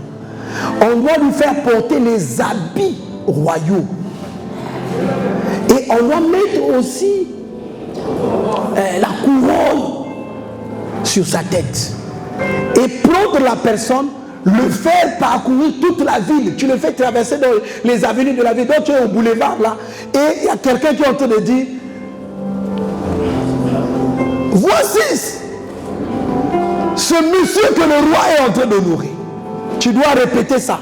On doit lui faire porter les habits royaux. Et on doit mettre aussi la couronne sur sa tête. Et prendre la personne, le faire parcourir toute la ville. Tu le fais traverser dans les avenues de la ville. Donc tu es au boulevard là. Et il y a quelqu'un qui est en train de dire, voici ce monsieur que le roi est en train d'honorer. Tu dois répéter ça.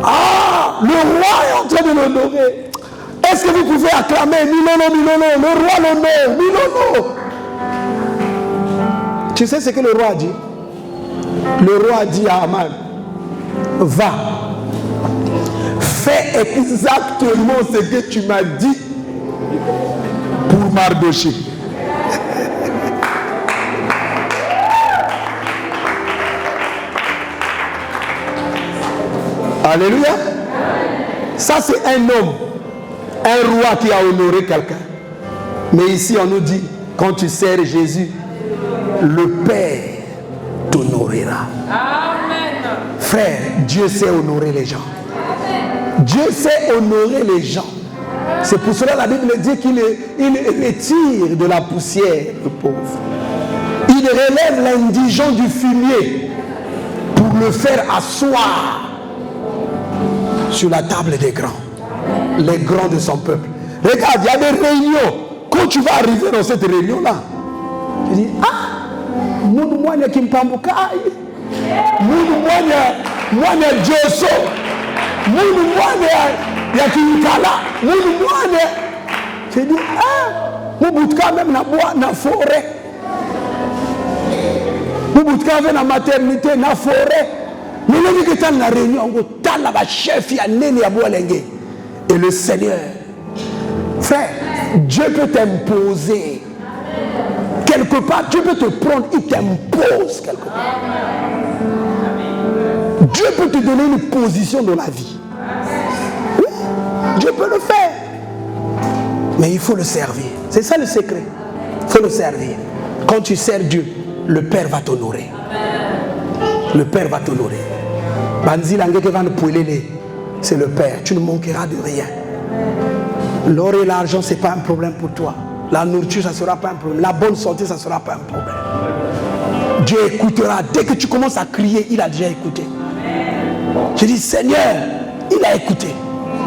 Ah, le roi est en train de l'honorer. Est-ce que vous pouvez acclamer Milono, Milono, le roi l'honore, Milono? Tu sais ce que le roi a dit? Le roi a dit à Aman, va, fais exactement ce que tu m'as dit pour Mardoché. Alléluia. Ça c'est un homme, un roi qui a honoré quelqu'un. Mais ici on nous dit, quand tu sers Jésus, le Père t'honorera. Amen. Frère, Dieu sait honorer les gens. Dieu sait honorer les gens. C'est pour cela que la Bible dit qu'il retire de la poussière le pauvre. Il relève l'indigent du fumier pour le faire asseoir sur la table des grands, les grands de son peuple. Regarde, il y a des réunions. Quand tu vas arriver dans cette réunion-là, tu dis, ah, Moudou Mouania Kimpamboukaï, Moudou Mouania Djosso, Moudou Mouania Yakinkala, Moudou Mouania. Tu dis, ah, Mouboutka même na bois, na forêt. Vous avez la maternité, la forêt. Mais le que tu la réunion, tu as la chef, il y a Néné à Boalengé. Et le Seigneur, frère, Dieu peut t'imposer. Quelque part, Dieu peut te prendre, il t'impose quelque part. Dieu peut te donner une position dans la vie. Oui, Dieu peut le faire. Mais il faut le servir. C'est ça le secret. Il faut le servir. Quand tu sers Dieu, le Père va t'honorer. Le Père va t'honorer. C'est le Père. Tu ne manqueras de rien. L'or et l'argent, ce n'est pas un problème pour toi. La nourriture, ça ne sera pas un problème. La bonne santé, ça ne sera pas un problème. Dieu écoutera. Dès que tu commences à crier, il a déjà écouté. Je dis, Seigneur, il a écouté.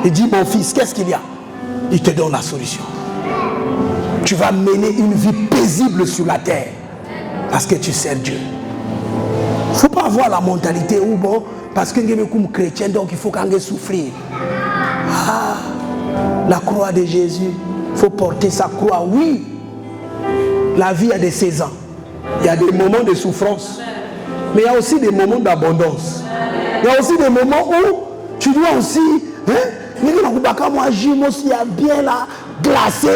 Il dit, mon fils, qu'est-ce qu'il y a? Il te donne la solution. Tu vas mener une vie paisible sur la terre. Parce que tu sers Dieu. Il ne faut pas avoir la mentalité où, bon, parce que nous sommes chrétiens, donc il faut qu'on souffrir. Ah, la croix de Jésus, il faut porter sa croix. Oui, la vie a des saisons. Il y a des moments de souffrance. Mais il y a aussi des moments d'abondance. Il y a aussi des moments où tu dois aussi, moi je bien là, glacé,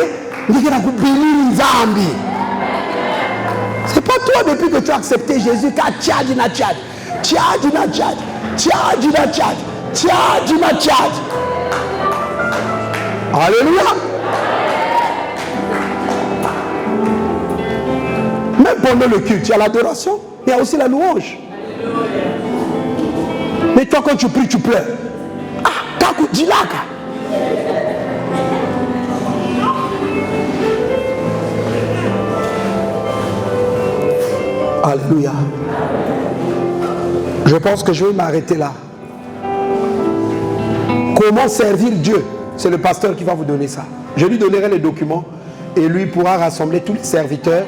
c'est pas toi depuis que tu as accepté Jésus qu'à Tchad, Tchad, Tchad, Tchad, Tchad, Tchad, Tchad, Tchad. Alléluia. Même pendant le culte, il y a l'adoration, il y a aussi la louange. Mais toi, quand tu pries, tu pleures. Ah, Kakou Djilaka. Alléluia. Je pense que je vais m'arrêter là. Comment servir Dieu? C'est le pasteur qui va vous donner ça. Je lui donnerai les documents et lui pourra rassembler tous les serviteurs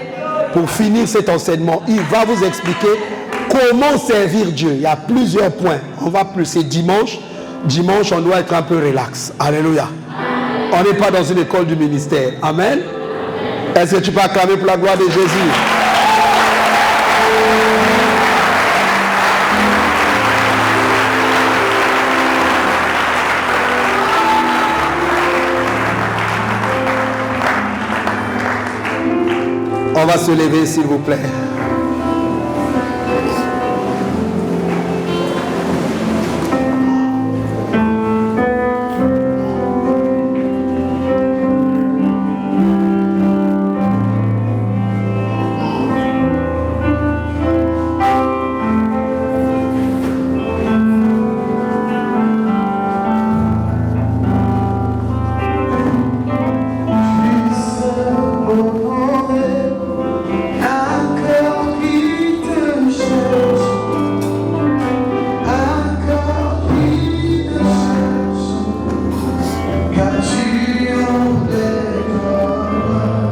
pour finir cet enseignement. Il va vous expliquer comment servir Dieu. Il y a plusieurs points. On va plus, c'est dimanche. Dimanche, on doit être un peu relax. Alléluia. On n'est pas dans une école du ministère. Amen. Est-ce que tu peux acclamer pour la gloire de Jésus? On va se lever, s'il vous plaît.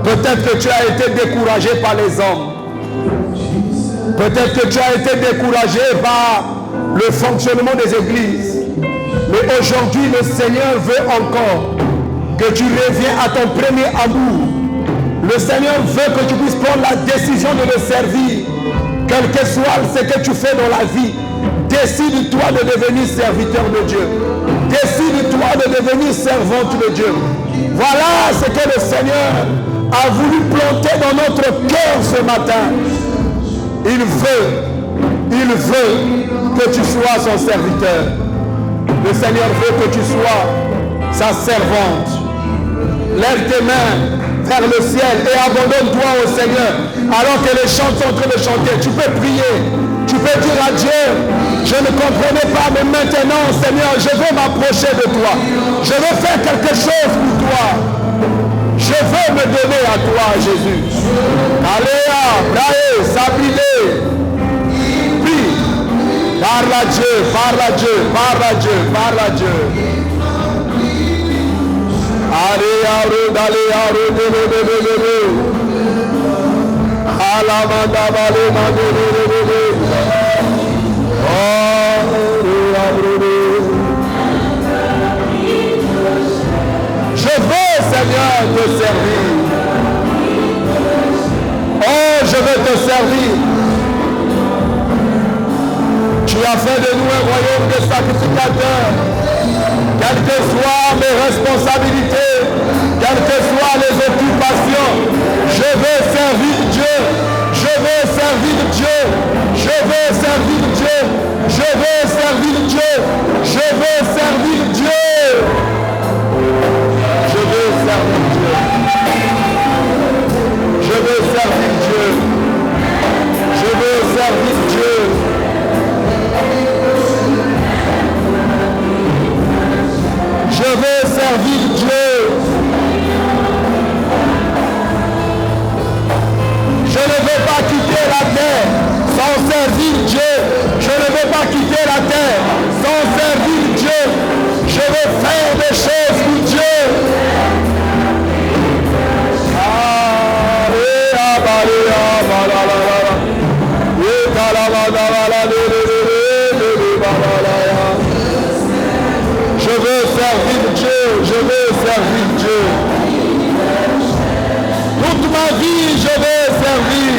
Peut-être que tu as été découragé par les hommes. Peut-être que tu as été découragé par le fonctionnement des églises. Mais aujourd'hui, le Seigneur veut encore que tu reviens à ton premier amour. Le Seigneur veut que tu puisses prendre la décision de le servir. Quel que soit ce que tu fais dans la vie, décide-toi de devenir serviteur de Dieu. Décide-toi de devenir servante de Dieu. Voilà ce que le Seigneur a voulu planter dans notre cœur ce matin. Il veut que tu sois son serviteur. Le Seigneur veut que tu sois sa servante. Lève tes mains vers le ciel et abandonne-toi au Seigneur. Alors que les chants sont en train de chanter, tu peux prier. Tu peux dire à Dieu, je ne comprenais pas, mais maintenant, Seigneur, je veux m'approcher de toi. Je veux faire quelque chose pour toi. Je veux me donner à toi, Jésus. Alléa, Braé, Sabilé. Prie. Parle à Dieu, parle à Dieu, parle à Dieu, parle à Dieu. Alléa, Rodalé, Rodé, Alamanda, Balé, Mandé, je veux, Seigneur, te servir. Oh, je veux te servir. a fait de nous un royaume de sacrificateurs. Quelles que soient mes responsabilités, quelles que soient les occupations, je veux servir Dieu. Je veux servir Dieu. Je veux servir Dieu. Je veux servir Dieu. Je veux servir Dieu. Je veux servir Dieu. Je veux servir Dieu. Je veux servir Dieu. Je veux servir Dieu. Je ne veux pas quitter la terre sans servir Dieu. Je ne veux pas quitter la terre sans servir Dieu. Je veux faire des choses pour Dieu. Je veux servir Dieu. Je veux servir Dieu. Toute ma vie, je veux servir.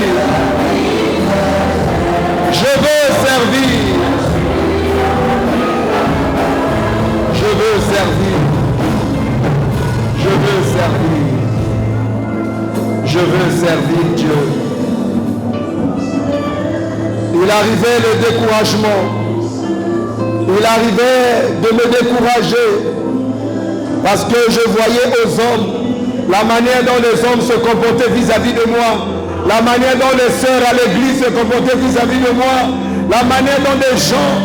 Je veux servir. Je veux servir. Je veux servir. Je veux servir Dieu. Il arrivait le découragement. Il arrivait de me décourager parce que je voyais aux hommes la manière dont les hommes se comportaient vis-à-vis de moi, la manière dont les sœurs à l'église se comportaient vis-à-vis de moi, la manière dont les gens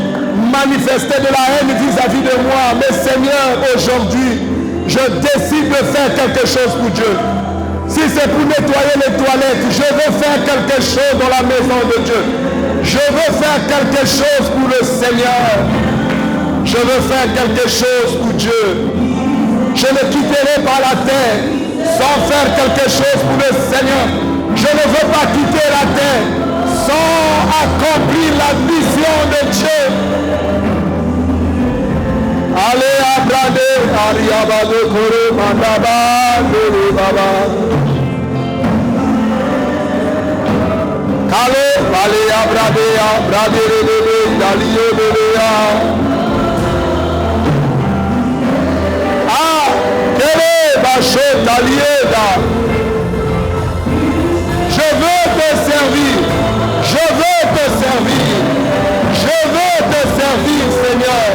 manifestaient de la haine vis-à-vis de moi. Mais Seigneur, aujourd'hui, je décide de faire quelque chose pour Dieu. Si c'est pour nettoyer les toilettes, je veux faire quelque chose dans la maison de Dieu. Je veux faire quelque chose pour le Seigneur. Je veux faire quelque chose pour Dieu. Je ne quitterai pas la terre sans faire quelque chose pour le Seigneur. Je ne veux pas quitter la terre sans accomplir la mission de Dieu. Allez, Abrade, Ariabade, Kore, Mandaba, Dere, Baba. Kale, Vale, Abrade, Abrade, Rebe, Dalio, Berea. Ah, Kere, Bache, Dalieda. Je veux te servir. Je veux te servir. Je veux te servir, Seigneur.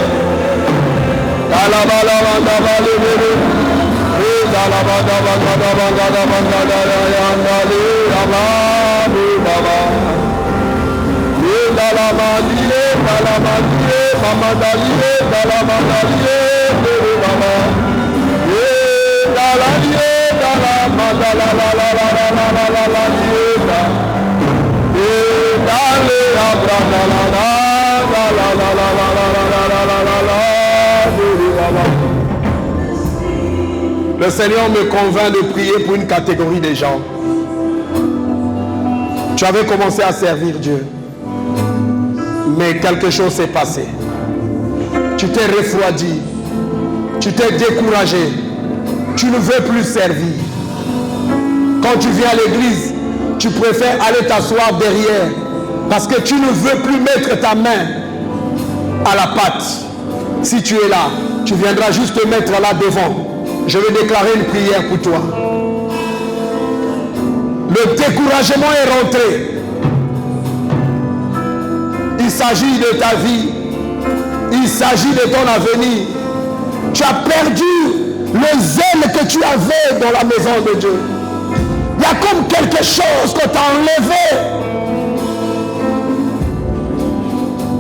Le Seigneur me convainc de prier pour une catégorie de gens. Tu avais commencé à servir Dieu, mais quelque chose s'est passé. Tu t'es refroidi, tu t'es découragé, tu ne veux plus servir. Quand tu viens à l'église, tu préfères aller t'asseoir derrière parce que tu ne veux plus mettre ta main à la pâte. Si tu es là, tu viendras juste te mettre là devant. Je vais déclarer une prière pour toi. Le découragement est rentré. Il s'agit de ta vie. Il s'agit de ton avenir. Tu as perdu le zèle que tu avais dans la maison de Dieu. Il y a comme quelque chose que tu as enlevé.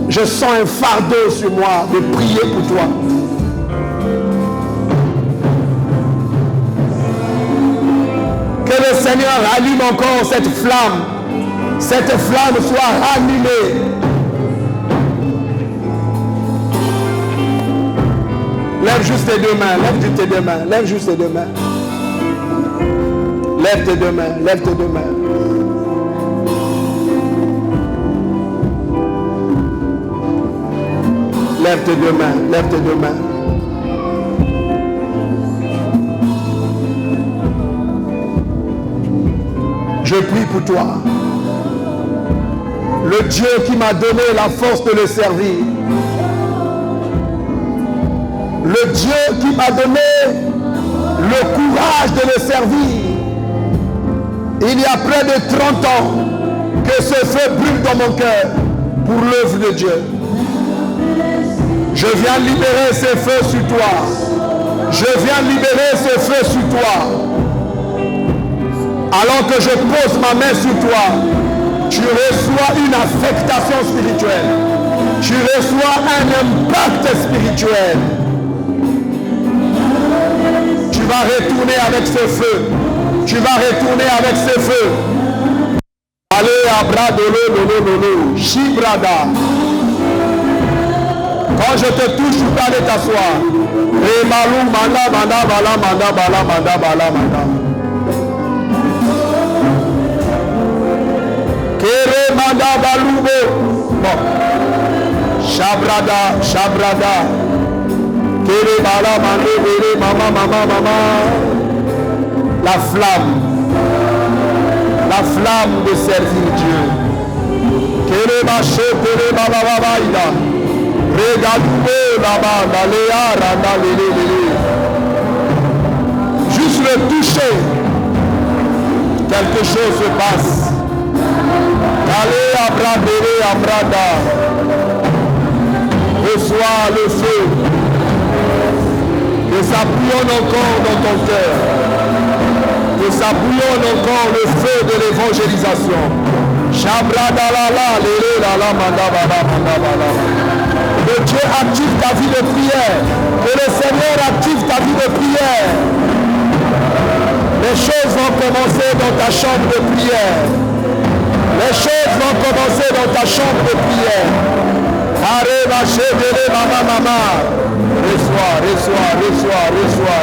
Je sens un fardeau sur moi de prier pour toi. Que le Seigneur rallume encore cette flamme soit ranimée. Lève juste tes deux mains, lève juste tes deux mains, lève juste tes deux mains. Lève tes deux mains, lève tes deux mains. Lève tes deux mains, lève tes deux mains. Je prie pour toi. Le Dieu qui m'a donné la force de le servir. Le Dieu qui m'a donné le courage de le servir. Il y a près de 30 ans que ce feu brûle dans mon cœur pour l'œuvre de Dieu. Je viens libérer ce feu sur toi. Je viens libérer ce feu sur toi. Alors que je pose ma main sur toi, tu reçois une affectation spirituelle. Tu reçois un impact spirituel. Tu vas retourner avec ce feu. Tu vas retourner avec ce feu. Allez à bras de l'eau, Shibrada. Quand je te touche, tu peux aller t'asseoir. Remalou, manda, manda, bala, manda, bala, manda, bala, manda. Kere, manda, baloubo. Bon. Shabrada, shabrada. Kere, bala, manda, bere, mama, mama, mama. La flamme de servir Dieu. Kere, maché, kere, baba, baba, ida. Regarde-le là-bas, dans les arts, dans les. Juste le toucher, quelque chose se passe. Allez, abradere, abrada. Reçois le feu. Que ça bouillonne encore dans ton cœur. Que ça bouillonne encore le feu de l'évangélisation. Shabrada la la, lélé la la, manda bala, manda bala. Que Dieu active ta vie de prière. Que le Seigneur active ta vie de prière. Les choses vont commencer dans ta chambre de prière. Les choses vont commencer dans ta chambre de prière. Arrête, ma chérie, maman, maman. Reçois, reçois, reçois, reçois.